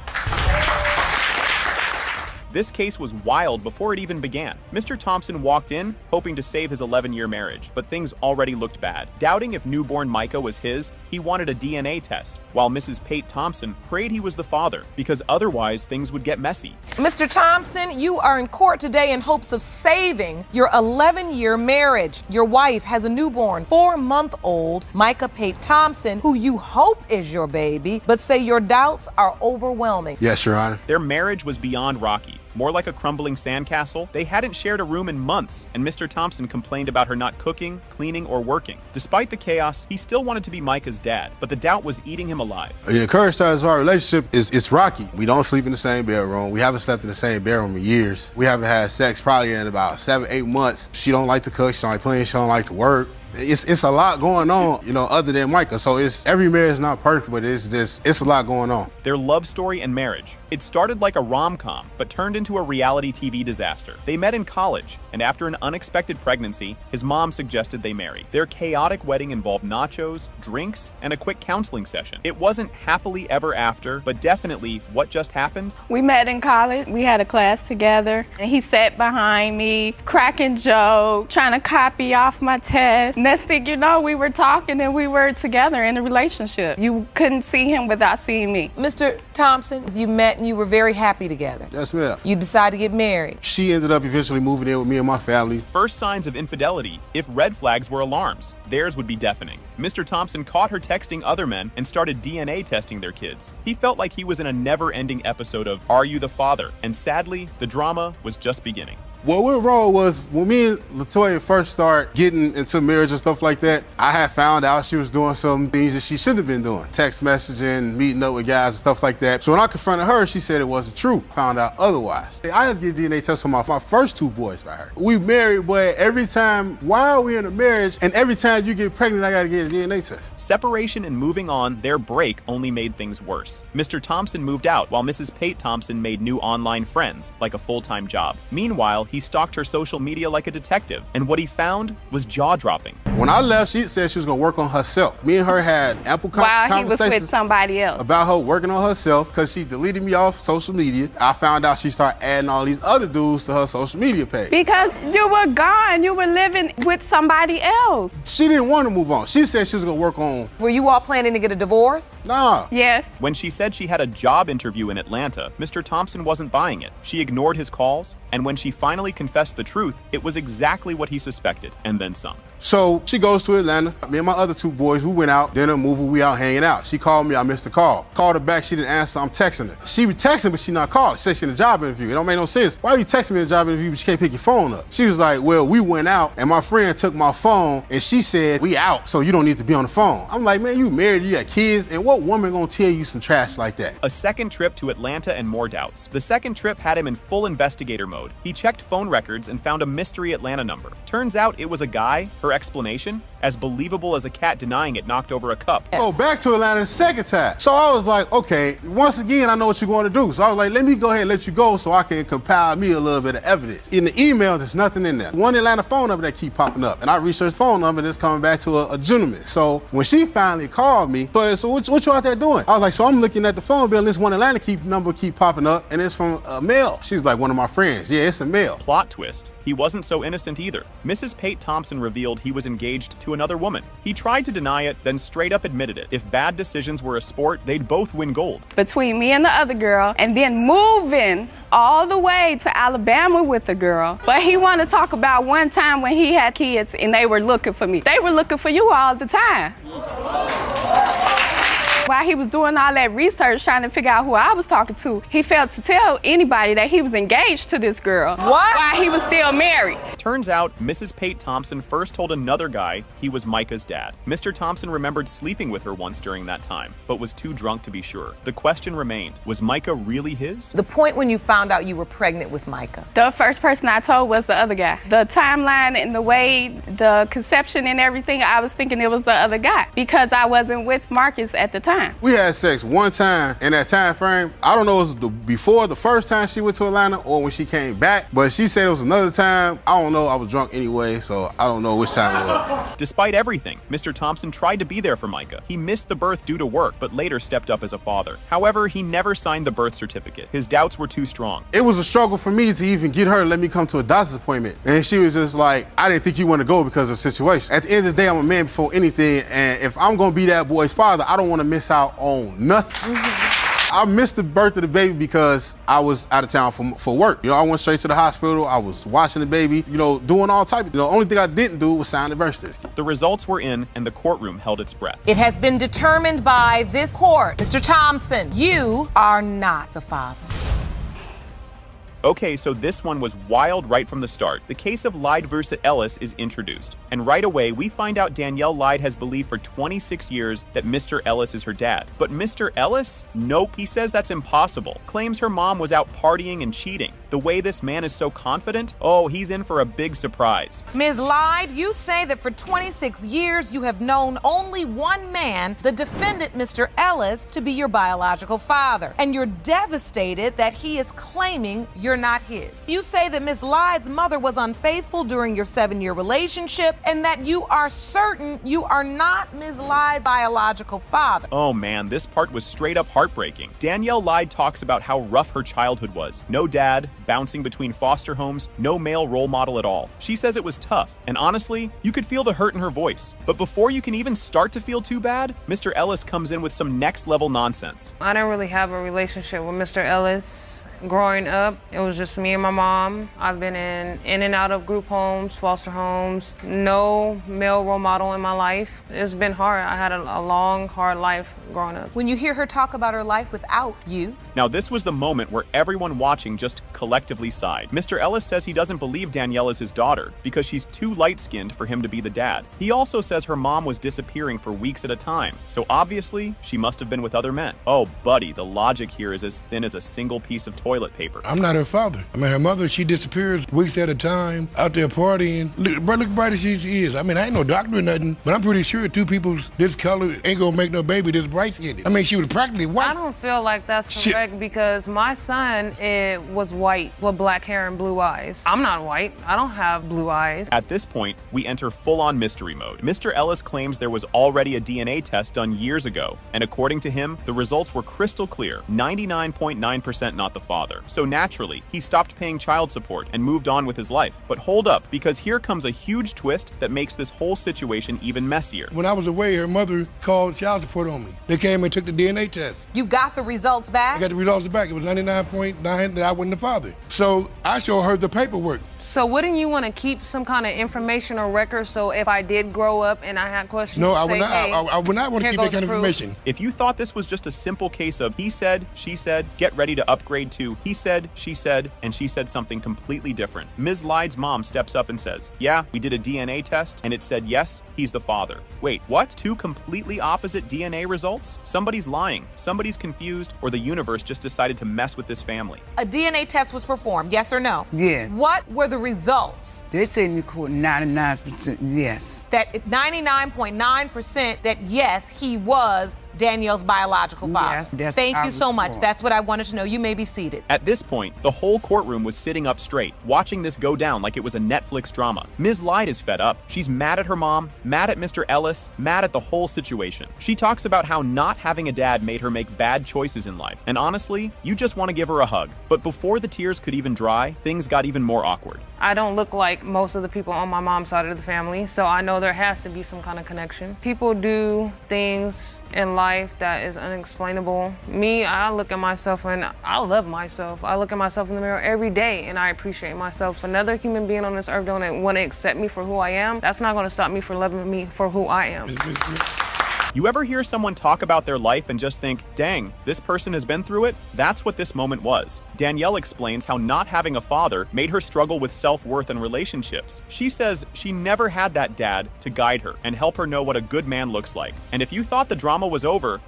This case was wild before it even began. Mr. Thompson walked in, hoping to save his 11-year marriage, but things already looked bad. Doubting if newborn Micah was his, he wanted a DNA test, while Mrs. Pate Thompson prayed he was the father, because otherwise things would get messy. Mr. Thompson, you are in court today in hopes of saving your 11-year marriage. Your wife has a newborn, 4-month-old Micah Pate Thompson, who you hope is your baby, but say your doubts are overwhelming. Yes, Your Honor. Their marriage was beyond rocky. More like a crumbling sandcastle, they hadn't shared a room in months, and Mr. Thompson complained about her not cooking, cleaning, or working. Despite the chaos, he still wanted to be Micah's dad, but the doubt was eating him alive. The current status of our relationship it's rocky. We don't sleep in the same bedroom. We haven't slept in the same bedroom in years. We haven't had sex probably in about 7-8 months. She don't like to cook, she don't like to clean, she don't like to work. It's a lot going on, other than Micah. So every marriage is not perfect, but it's a lot going on. Their love story and marriage. It started like a rom-com, but turned into a reality TV disaster. They met in college, and after an unexpected pregnancy, his mom suggested they marry. Their chaotic wedding involved nachos, drinks, and a quick counseling session. It wasn't happily ever after, but definitely what just happened. We met in college. We had a class together, and he sat behind me, cracking jokes, trying to copy off my test. Next thing you know, we were talking and we were together in a relationship. You couldn't see him without seeing me. Mr. Thompson, you met and you were very happy together. Yes, ma'am. You decided to get married. She ended up eventually moving in with me and my family. First signs of infidelity. If red flags were alarms, theirs would be deafening. Mr. Thompson caught her texting other men and started DNA testing their kids. He felt like he was in a never-ending episode of Are You the Father? And sadly, the drama was just beginning. What went wrong was when me and LaToya first started getting into marriage and stuff like that, I had found out she was doing some things that she shouldn't have been doing. Text messaging, meeting up with guys and stuff like that. So when I confronted her, she said it wasn't true. Found out otherwise. I had to get DNA tests on my first 2 boys by her. We married, but every time, while we're in a marriage, and every time you get pregnant, I gotta get a DNA test. Separation and moving on, their break only made things worse. Mr. Thompson moved out while Mrs. Pate Thompson made new online friends, like a full-time job. Meanwhile, he stalked her social media like a detective, and what he found was jaw-dropping. When I left, she said she was gonna work on herself. Me and her had ample conversations. While he was with somebody else. About her working on herself, because she deleted me off social media. I found out she started adding all these other dudes to her social media page. Because you were gone, you were living with somebody else. She didn't want to move on. She said she was gonna work on. Were you all planning to get a divorce? Nah. Yes. When she said she had a job interview in Atlanta, Mr. Thompson wasn't buying it. She ignored his calls, and when she finally confessed the truth, it was exactly what he suspected, and then some. So she goes to Atlanta. Me and my other 2 boys, we went out, dinner, movie, we out hanging out. She called me, I missed the call. Called her back, she didn't answer, I'm texting her. She was texting, but she not calling. She said she in a job interview. It don't make no sense. Why are you texting me in a job interview, but you can't pick your phone up? She was like, well, we went out, and my friend took my phone, and she said, we out, so you don't need to be on the phone. I'm like, man, you married, you got kids, and what woman gonna tell you some trash like that? A second trip to Atlanta and more doubts. The second trip had him in full investigator mode. He checked phone records and found a mystery Atlanta number. Turns out it was a guy. Her explanation? As believable as a cat denying it knocked over a cup. Oh, back to Atlanta the second time. So I was like, okay, once again, I know what you're going to do. So I was like, let me go ahead and let you go so I can compile me a little bit of evidence. In the email, there's nothing in there. One Atlanta phone number that keep popping up. And I researched phone number that's coming back to a gentleman. So when she finally called me, so what you out there doing? I was like, so I'm looking at the phone bill and this one Atlanta number keep popping up and it's from a male. She was like, one of my friends. Yeah, it's a male. Plot twist. He wasn't so innocent either. Mrs. Pate Thompson revealed he was engaged to another woman. He tried to deny it, then straight up admitted it. If bad decisions were a sport, they'd both win gold. Between me and the other girl, and then moving all the way to Alabama with the girl. But he wanted to talk about one time when he had kids and they were looking for me. They were looking for you all the time. While he was doing all that research trying to figure out who I was talking to, he failed to tell anybody that he was engaged to this girl. What? While he was still married. Turns out, Mrs. Pate Thompson first told another guy he was Micah's dad. Mr. Thompson remembered sleeping with her once during that time, but was too drunk to be sure. The question remained, was Micah really his? The point when you found out you were pregnant with Micah. The first person I told was the other guy. The timeline and the way, the conception and everything, I was thinking it was the other guy because I wasn't with Marcus at the time. time. We had sex one time in that time frame. I don't know if it was before the first time she went to Atlanta or when she came back, but she said it was another time. I don't know. I was drunk anyway, so I don't know which time it was. Despite everything, Mr. Thompson tried to be there for Micah. He missed the birth due to work, but later stepped up as a father. However, he never signed the birth certificate. His doubts were too strong. It was a struggle for me to even get her to let me come to a doctor's appointment. And she was just like, I didn't think you want to go because of the situation. At the end of the day, I'm a man before anything, and if I'm gonna be that boy's father, I don't want to miss out on nothing. I missed the birth of the baby because I was out of town for work. You know, I went straight to the hospital. I was watching the baby, you know, doing all types of, the only thing I didn't do was sign the birth certificate. The results were in, and the courtroom held its breath. It has been determined by this court, Mr. Thompson, you are not the father. Okay, so this one was wild right from the start. The case of Lyde versus Ellis is introduced, and right away we find out Danielle Lyde has believed for 26 years that Mr. Ellis is her dad. But Mr. Ellis? Nope, he says that's impossible. Claims her mom was out partying and cheating. The way this man is so confident, oh, he's in for a big surprise. Ms. Lyde, you say that for 26 years you have known only one man, the defendant, Mr. Ellis, to be your biological father, and you're devastated that he is claiming you're not his. You say that Ms. Lyde's mother was unfaithful during your 7-year relationship and that you are certain you are not Ms. Lyde's biological father. Oh man, this part was straight up heartbreaking. Danielle Lyde talks about how rough her childhood was. No dad, bouncing between foster homes, no male role model at all. She says it was tough, and honestly, you could feel the hurt in her voice. But before you can even start to feel too bad, Mr. Ellis comes in with some next level nonsense. I didn't really have a relationship with Mr. Ellis. Growing up, it was just me and my mom. I've been in and out of group homes, foster homes, no male role model in my life. It's been hard. I had a long, hard life growing up. When you hear her talk about her life without you. Now this was the moment where everyone watching just collectively sighed. Mr. Ellis says he doesn't believe Danielle is his daughter because she's too light-skinned for him to be the dad. He also says her mom was disappearing for weeks at a time, so obviously she must have been with other men. Oh buddy, the logic here is as thin as a single piece of toilet paper. I'm not her father. I mean, her mother, she disappears weeks at a time, out there partying. Look bright as she is. I mean, I ain't no doctor or nothing, but I'm pretty sure two people this color ain't gonna make no baby this bright-skinned. I mean, she was practically white. I don't feel like that's correct because my son was white with black hair and blue eyes. I'm not white. I don't have blue eyes. At this point, we enter full-on mystery mode. Mr. Ellis claims there was already a DNA test done years ago, and according to him, the results were crystal clear, 99.9% not the father. So naturally, he stopped paying child support and moved on with his life. But hold up, because here comes a huge twist that makes this whole situation even messier. When I was away, her mother called child support on me. They came and took the DNA test. You got the results back? I got the results back. It was 99.9 that I wasn't the father. So I showed her the paperwork. So wouldn't you want to keep some kind of information or record so if I did grow up and I had questions, no, I would would not. Hey, I would not want to keep that kind of information. If you thought this was just a simple case of he said, she said, get ready to upgrade to he said, and she said something completely different. Ms. Lyde's mom steps up and says, yeah, we did a DNA test and it said yes, he's the father. Wait, what? Two completely opposite DNA results? Somebody's lying, somebody's confused, or the universe just decided to mess with this family. A DNA test was performed, yes or no? Yes. What were the results? They say in the court 99% yes. That 99.9% that yes, he was Danielle's biological father. Yes, that's Thank you our so much. report. That's what I wanted to know. You may be seated. At this point, the whole courtroom was sitting up straight, watching this go down like it was a Netflix drama. Ms. Lyde is fed up. She's mad at her mom, mad at Mr. Ellis, mad at the whole situation. She talks about how not having a dad made her make bad choices in life. And honestly, you just want to give her a hug. But before the tears could even dry, things got even more awkward. I don't look like most of the people on my mom's side of the family, so I know there has to be some kind of connection. People do things in life that is unexplainable. Me, I look at myself and I love myself. I look at myself in the mirror every day and I appreciate myself. If another human being on this earth don't want to accept me for who I am, that's not going to stop me from loving me for who I am. You ever hear someone talk about their life and just think, dang, this person has been through it? That's what this moment was. Danielle explains how not having a father made her struggle with self-worth and relationships. She says she never had that dad to guide her and help her know what a good man looks like. And if you thought the drama was over,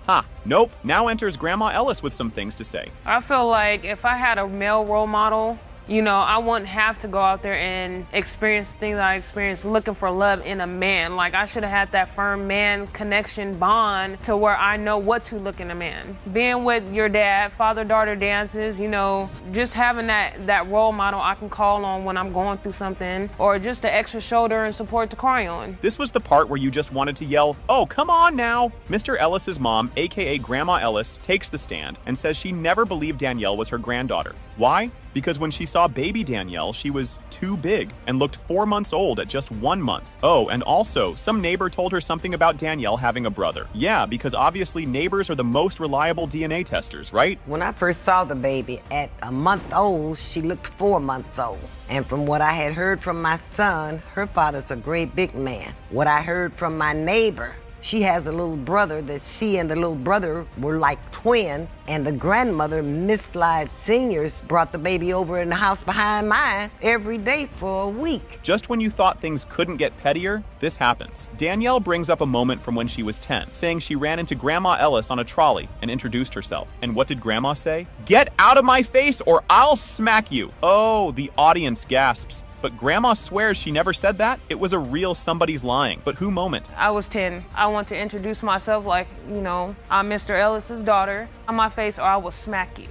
nope, now enters Grandma Ellis with some things to say. I feel like if I had a male role model You know, I wouldn't have to go out there and experience things I experienced looking for love in a man. Like, I should have had that firm man connection bond to where I know what to look in a man. Being with your dad, father-daughter dances, you know, just having that role model I can call on when I'm going through something, or just an extra shoulder and support to cry on. This was the part where you just wanted to yell, "Oh, come on now." Mr. Ellis's mom, aka Grandma Ellis, takes the stand and says she never believed Danielle was her granddaughter. Why? Because when she saw baby Danielle, she was too big and looked 4 months old at just 1 month. Oh, and also, some neighbor told her something about Danielle having a brother. Yeah, because obviously neighbors are the most reliable DNA testers, right? When I first saw the baby at a month old, she looked 4 months old. And from what I had heard from my son, her father's a great big man. What I heard from my neighbor, she has a little brother that she and the little brother were like twins, and the grandmother, Miss Lyde Seniors, brought the baby over in the house behind mine every day for a week. Just when you thought things couldn't get pettier, this happens. Danielle brings up a moment from when she was 10, saying she ran into Grandma Ellis on a trolley and introduced herself. And what did Grandma say? "Get out of my face or I'll smack you." Oh, the audience gasps. But Grandma swears she never said that. It was a real somebody's lying. But who moment? I was 10. I want to introduce myself like, you know, I'm Mr. Ellis's daughter. On my face or I will smack you.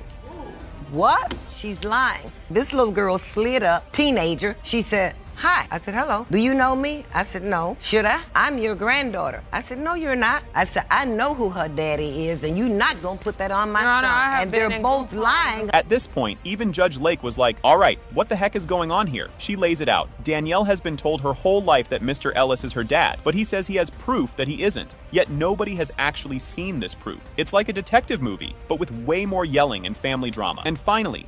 What? She's lying. This little girl slid up, teenager. She said, "Hi." I said, "Hello. Do you know me?" I said, "No." "Should I? I'm your granddaughter." I said, "No, you're not." I said, "I know who her daddy is, and you're not gonna put that on my son." And they're both lying. At this point, even Judge Lake was like, "All right, what the heck is going on here?" She lays it out. Danielle has been told her whole life that Mr. Ellis is her dad, but he says he has proof that he isn't. Yet nobody has actually seen this proof. It's like a detective movie, but with way more yelling and family drama. And finally,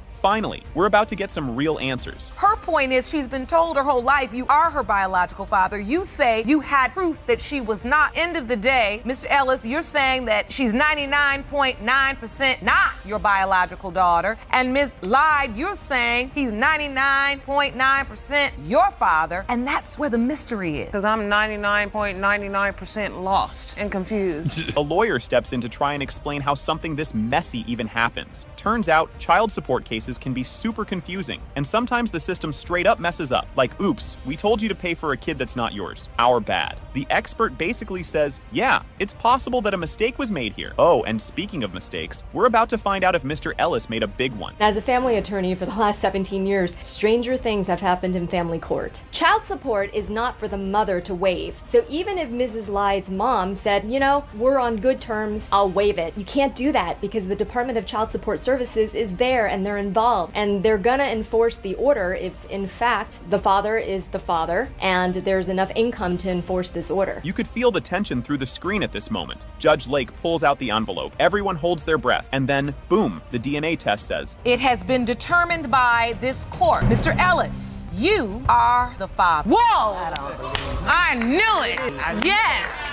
we're about to get some real answers. Her point is she's been told her whole life you are her biological father. You say you had proof that she was not. End of the day, Mr. Ellis, you're saying that she's 99.9% not your biological daughter. And Ms. Lyde, you're saying he's 99.9% your father. And that's where the mystery is. Because I'm 99.99% lost and confused. A lawyer steps in to try and explain how something this messy even happens. Turns out, child support cases can be super confusing, and sometimes the system straight up messes up, like, "Oops, we told you to pay for a kid that's not yours. Our bad." The expert basically says, yeah, it's possible that a mistake was made here. Oh, and speaking of mistakes, we're about to find out if Mr. Ellis made a big one. As a family attorney for the last 17 years, stranger things have happened in family court. Child support is not for the mother to waive. So even if Mrs. Lyde's mom said, you know, we're on good terms, I'll waive it. You can't do that because the Department of Child Support Services is there and they're involved. And they're gonna enforce the order if, in fact, the father is the father and there's enough income to enforce this order. You could feel the tension through the screen at this moment. Judge Lake pulls out the envelope. Everyone holds their breath. And then, boom, the DNA test says, "It has been determined by this court. Mr. Ellis, you are the father." Whoa! I don't believe it. I knew it. Yes.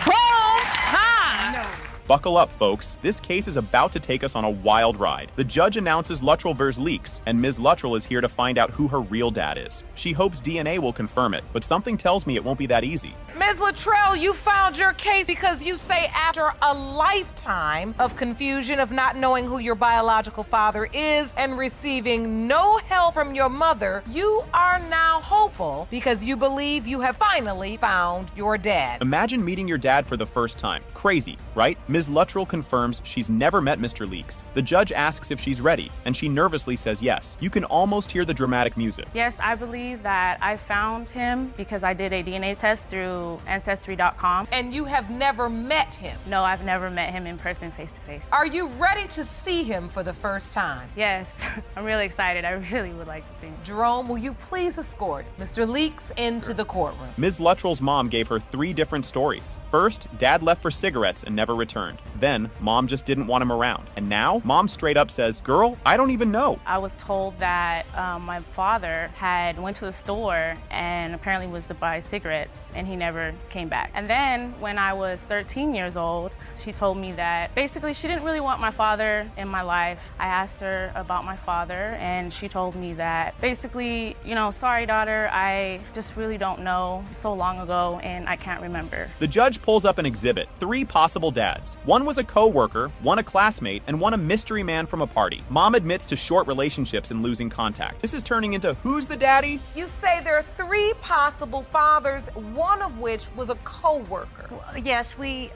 Boom. Ha. Buckle up, folks. This case is about to take us on a wild ride. The judge announces Luttrell vs. Leaks, and Ms. Luttrell is here to find out who her real dad is. She hopes DNA will confirm it, but something tells me it won't be that easy. Ms. Luttrell, you filed your case because you say after a lifetime of confusion of not knowing who your biological father is and receiving no help from your mother, you are now hopeful because you believe you have finally found your dad. Imagine meeting your dad for the first time. Crazy, right? Ms. Luttrell confirms she's never met Mr. Leaks. The judge asks if she's ready, and she nervously says yes. You can almost hear the dramatic music. Yes, I believe that I found him because I did a DNA test through Ancestry.com. And you have never met him? No, I've never met him in person, face to face. Are you ready to see him for the first time? Yes, I'm really excited. I really would like to see him. Jerome, will you please escort Mr. Leaks into the courtroom? Ms. Luttrell's mom gave her 3 different stories. First, dad left for cigarettes and never returned. Then, mom just didn't want him around. And now, mom straight up says, "Girl, I don't even know." I was told that my father had went to the store and apparently was to buy cigarettes and he never came back. And then when I was 13 years old, she told me that basically she didn't really want my father in my life. I asked her about my father and she told me that basically, you know, sorry daughter, I just really don't know, so long ago and I can't remember. The judge pulls up an exhibit, 3 possible dads. kids. One was a co-worker, one a classmate, and one a mystery man from a party. Mom admits to short relationships and losing contact. This is turning into who's the daddy? You say there are 3 possible fathers, one of which was a co-worker. Yes, we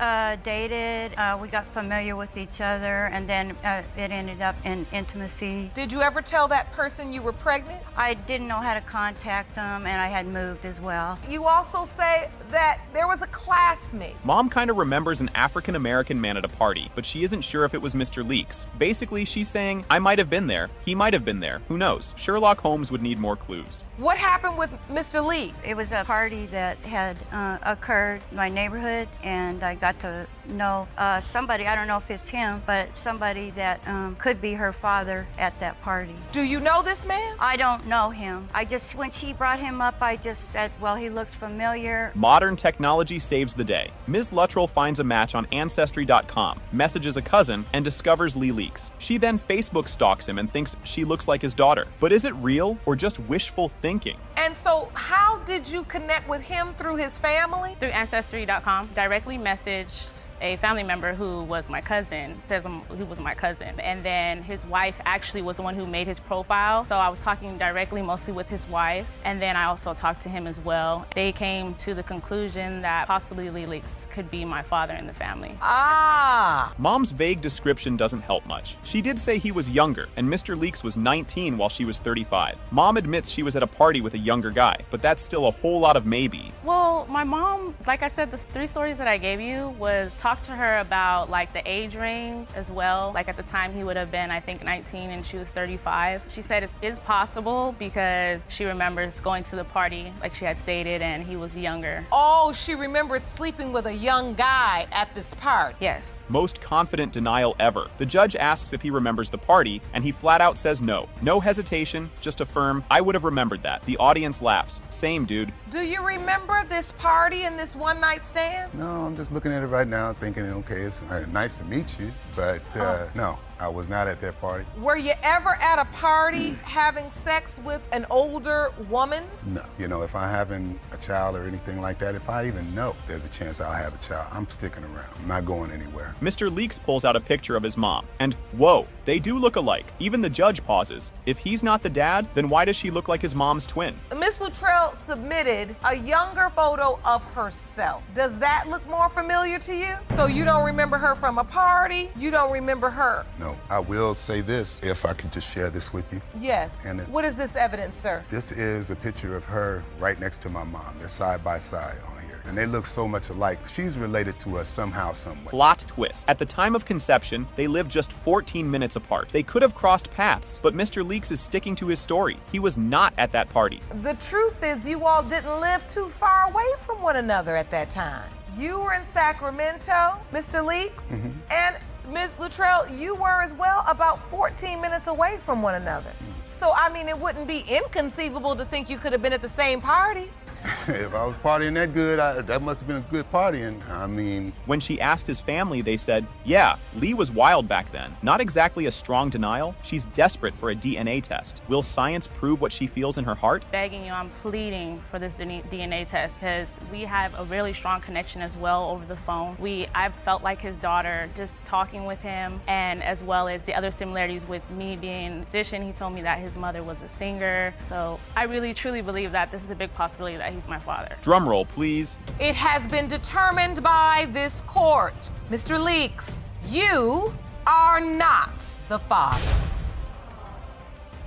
dated, we got familiar with each other, and then it ended up in intimacy. Did you ever tell that person you were pregnant? I didn't know how to contact them, and I had moved as well. You also say that there was a classmate. Mom kind of remembers an African-American man at a party, but she isn't sure if it was Mr. Leeks. Basically, she's saying, I might have been there, he might have been there, who knows? Sherlock Holmes would need more clues. What happened with Mr. Lee? It was a party that had occurred in my neighborhood, and I got to know somebody, I don't know if it's him, but somebody that could be her father at that party. Do you know this man? I don't know him. When she brought him up, I just said, well, he looks familiar. Modern technology saves the day. Ms. Luttrell finds a match on Ancestry.com, messages a cousin, and discovers Lee Leeks. She then Facebook stalks him and thinks she looks like his daughter. But is it real or just wishful thinking? And so how did you connect with him through his family? Through Ancestry.com, directly messaged a family member who was my cousin, who was my cousin. And then his wife actually was the one who made his profile. So I was talking directly mostly with his wife. And then I also talked to him as well. They came to the conclusion that possibly Lee Leeks could be my father in the family. Ah! Mom's vague description doesn't help much. She did say he was younger, and Mr. Leeks was 19 while she was 35. Mom admits she was at a party with a younger guy, but that's still a whole lot of maybe. Well, my mom, like I said, the 3 stories that I gave you was talk to her about like the age range as well. Like at the time he would have been, I think, 19 and she was 35. She said it is possible because she remembers going to the party like she had stated and he was younger. Oh, she remembered sleeping with a young guy at this party. Yes. Most confident denial ever. The judge asks if he remembers the party, and he flat out says no. No hesitation, just a firm, I would have remembered that. The audience laughs. Same, dude. Do you remember this party and this one-night stand? No, I'm just looking at it right now thinking, okay, it's nice to meet you, but no, I was not at that party. Were you ever at a party having sex with an older woman? No. You know, if I'm having a child or anything like that, if I even know there's a chance I'll have a child, I'm sticking around. I'm not going anywhere. Mr. Leeks pulls out a picture of his mom, and whoa, they do look alike. Even the judge pauses. If he's not the dad, then why does she look like his mom's twin? Miss Luttrell submitted a younger photo of herself. Does that look more familiar to you? So you don't remember her from a party? You don't remember her? No, I will say this, if I can just share this with you. Yes. What is this evidence, sir? This is a picture of her right next to my mom. They're side by side on here. And they look so much alike. She's related to us somehow, some way. Plot twist. At the time of conception, they lived just 14 minutes apart. They could have crossed paths, but Mr. Leeks is sticking to his story. He was not at that party. The truth is you all didn't live too far away from one another at that time. You were in Sacramento, Mr. Leek, and Ms. Luttrell, you were as well about 14 minutes away from one another. So, I mean, it wouldn't be inconceivable to think you could have been at the same party. If I was partying that good, that must have been a good partying. I mean... When she asked his family, they said, yeah, Lee was wild back then. Not exactly a strong denial. She's desperate for a DNA test. Will science prove what she feels in her heart? Begging you, I'm pleading for this DNA test because we have a really strong connection as well over the phone. I've felt like his daughter just talking with him, and as well as the other similarities with me being a musician. He told me that his mother was a singer. So I really truly believe that this is a big possibility that he's my father. Drum roll, please. It has been determined by this court. Mr. Leeks, you are not the father.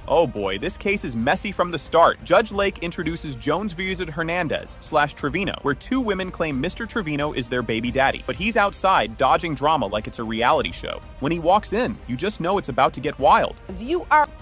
Oh boy, this case is messy from the start. Judge Lake introduces Jones vs. Hernandez/Trevino, where 2 women claim Mr. Trevino is their baby daddy, but he's outside dodging drama like it's a reality show. When he walks in, you just know it's about to get wild.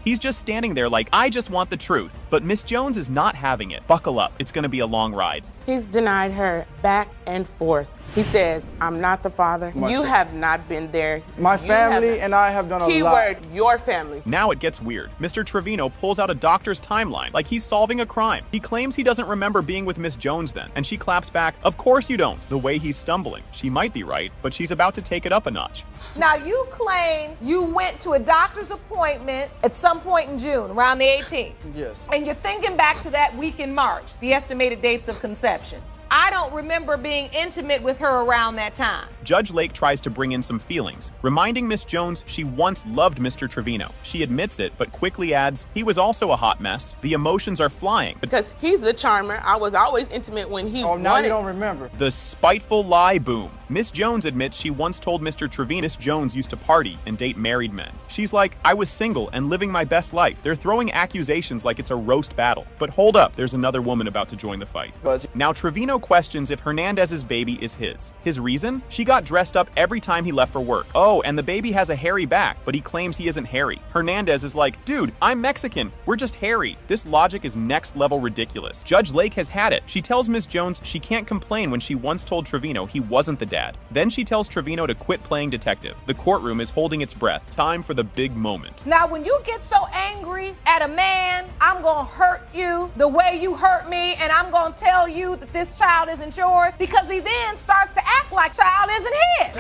He's just standing there like, I just want the truth. But Miss Jones is not having it. Buckle up, it's gonna be a long ride. He's denied her back and forth. He says, I'm not the father. You have not been there. My family and I have done a lot. Keyword, your family. Now it gets weird. Mr. Trevino pulls out a doctor's timeline like he's solving a crime. He claims he doesn't remember being with Miss Jones then, and she claps back, of course you don't, the way he's stumbling. She might be right, but she's about to take it up a notch. Now you claim you went to a doctor's appointment at some point in June, around the 18th. Yes. And you're thinking back to that week in March, the estimated dates of conception. I don't remember being intimate with her around that time. Judge Lake tries to bring in some feelings, reminding Miss Jones she once loved Mr. Trevino. She admits it, but quickly adds, he was also a hot mess. The emotions are flying. Because he's the charmer. I was always intimate when he Oh, now wanted. you don't remember. The spiteful lie boom. Miss Jones admits she once told Mr. Trevino Miss Jones used to party and date married men. She's like, I was single and living my best life. They're throwing accusations like it's a roast battle. But hold up, there's another woman about to join the fight. Now Trevino questions if Hernandez's baby is his. His reason? She got dressed up every time he left for work. Oh, and the baby has a hairy back, but he claims he isn't hairy. Hernandez is like, dude, I'm Mexican. We're just hairy. This logic is next level ridiculous. Judge Lake has had it. She tells Miss Jones she can't complain when she once told Trevino he wasn't the dad. Then she tells Trevino to quit playing detective. The courtroom is holding its breath. Time for the big moment. Now, when you get so angry at a man, I'm gonna hurt you the way you hurt me, and I'm gonna tell you that this child isn't yours, because he then starts to act like child isn't his.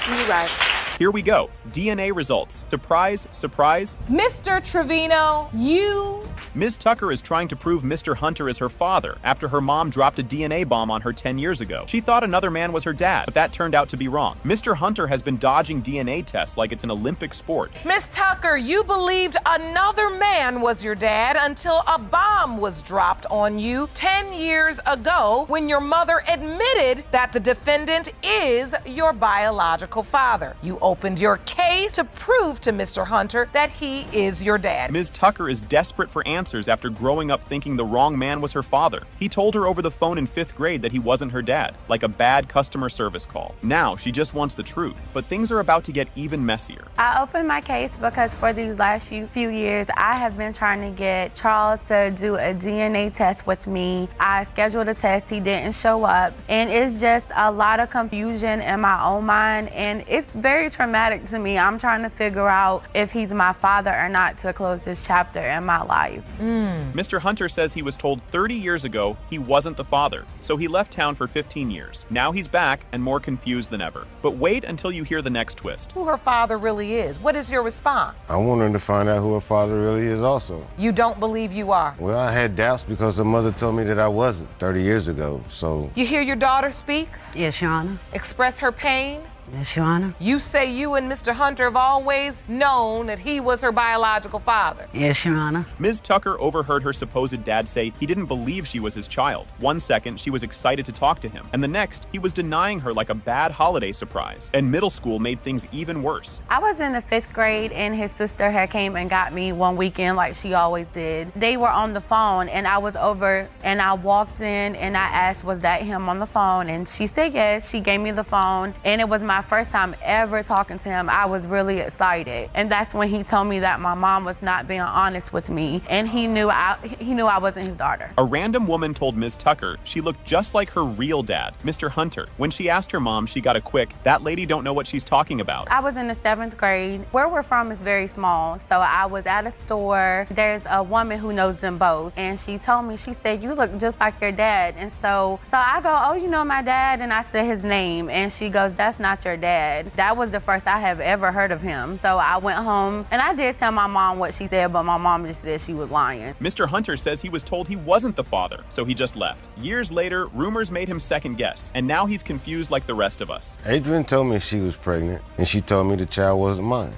You're right. Here we go. DNA results. Surprise, surprise. Mr. Trevino, you... Ms. Tucker is trying to prove Mr. Hunter is her father after her mom dropped a DNA bomb on her 10 years ago. She thought another man was her dad, but that turned out to be wrong. Mr. Hunter has been dodging DNA tests like it's an Olympic sport. Miss Tucker, you believed another man was your dad until a bomb was dropped on you 10 years ago when your mother admitted that the defendant is your biological father. You opened your case to prove to Mr. Hunter that he is your dad. Ms. Tucker is desperate for answers after growing up thinking the wrong man was her father. He told her over the phone in 5th grade that he wasn't her dad, like a bad customer service call. Now she just wants the truth, but things are about to get even messier. I opened my case because for these last few years, I have been trying to get Charles to do a DNA test with me. I scheduled a test, he didn't show up, and it's just a lot of confusion in my own mind, and it's very traumatic to me. I'm trying to figure out if he's my father or not to close this chapter in my life. Mr. Hunter says he was told 30 years ago he wasn't the father, so he left town for 15 years. Now he's back and more confused than ever. But wait until you hear the next twist. Who her father really is. What is your response? I want her to find out who her father really is also. You don't believe you are? Well, I had doubts because her mother told me that I wasn't 30 years ago, so. You hear your daughter speak? Yes, Your Honor. Express her pain? Yes, Your Honor. You say you and Mr. Hunter have always known that he was her biological father. Yes, Your Honor. Ms. Tucker overheard her supposed dad say he didn't believe she was his child. One second, she was excited to talk to him, and the next, he was denying her like a bad holiday surprise. And middle school made things even worse. I was in the 5th grade and his sister had came and got me one weekend like she always did. They were on the phone and I was over and I walked in and I asked, was that him on the phone? And she said yes. She gave me the phone and it was my first time ever talking to him. I was really excited. And that's when he told me that my mom was not being honest with me and he knew I wasn't his daughter. A random woman told Ms. Tucker she looked just like her real dad, Mr. Hunter. When she asked her mom, she got a quick, that lady don't know what she's talking about. I was in the 7th grade. Where we're from is very small. So I was at a store. There's a woman who knows them both. And she told me, she said, you look just like your dad. And so I go, oh, you know my dad? And I said his name. And she goes, that's not your dad. That was the first I have ever heard of him. So I went home and I did tell my mom what she said, but my mom just said she was lying. Mr. Hunter says he was told he wasn't the father, so he just left. Years later, rumors made him second guess, and now he's confused like the rest of us. Adrian told me she was pregnant, and she told me the child wasn't mine.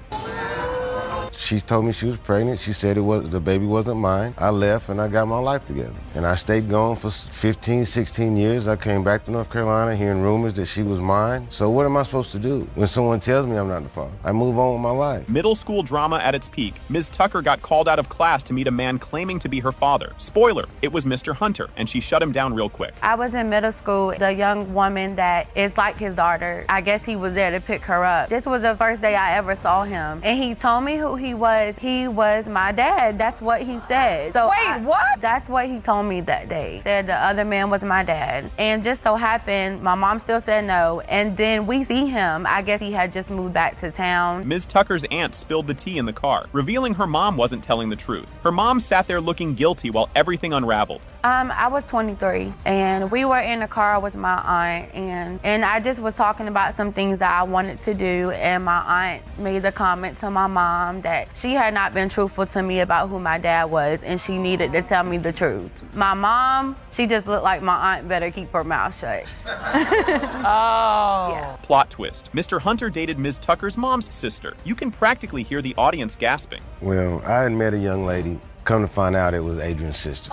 She told me she was pregnant. She said the baby wasn't mine. I left and I got my life together. And I stayed gone for 15, 16 years. I came back to North Carolina hearing rumors that she was mine. So what am I supposed to do when someone tells me I'm not the father? I move on with my life. Middle school drama at its peak. Ms. Tucker got called out of class to meet a man claiming to be her father. Spoiler, it was Mr. Hunter, and she shut him down real quick. I was in middle school. The young woman that is like his daughter, I guess he was there to pick her up. This was the first day I ever saw him. And he told me who he was. He was my dad. That's what he said. So what? That's what he told me that day. Said the other man was my dad. And just so happened, my mom still said no. And then we see him. I guess he had just moved back to town. Ms. Tucker's aunt spilled the tea in the car, revealing her mom wasn't telling the truth. Her mom sat there looking guilty while everything unraveled. I was 23, and we were in the car with my aunt, and I just was talking about some things that I wanted to do, and my aunt made the comment to my mom that she had not been truthful to me about who my dad was, and she needed to tell me the truth. My mom, she just looked like my aunt better keep her mouth shut. Oh. Yeah. Plot twist. Mr. Hunter dated Ms. Tucker's mom's sister. You can practically hear the audience gasping. Well, I had met a young lady. Come to find out, it was Adrian's sister.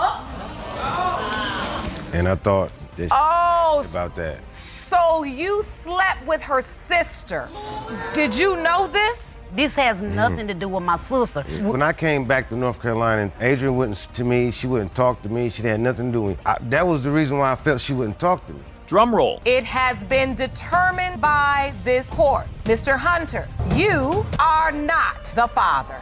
And I thought that about that. So you slept with her sister. Did you know this? This has nothing to do with my sister. When I came back to North Carolina, Adrian wouldn't to me, she wouldn't talk to me, she had nothing to do with me. That was the reason why I felt she wouldn't talk to me. Drum roll. It has been determined by this court. Mr. Hunter, you are not the father.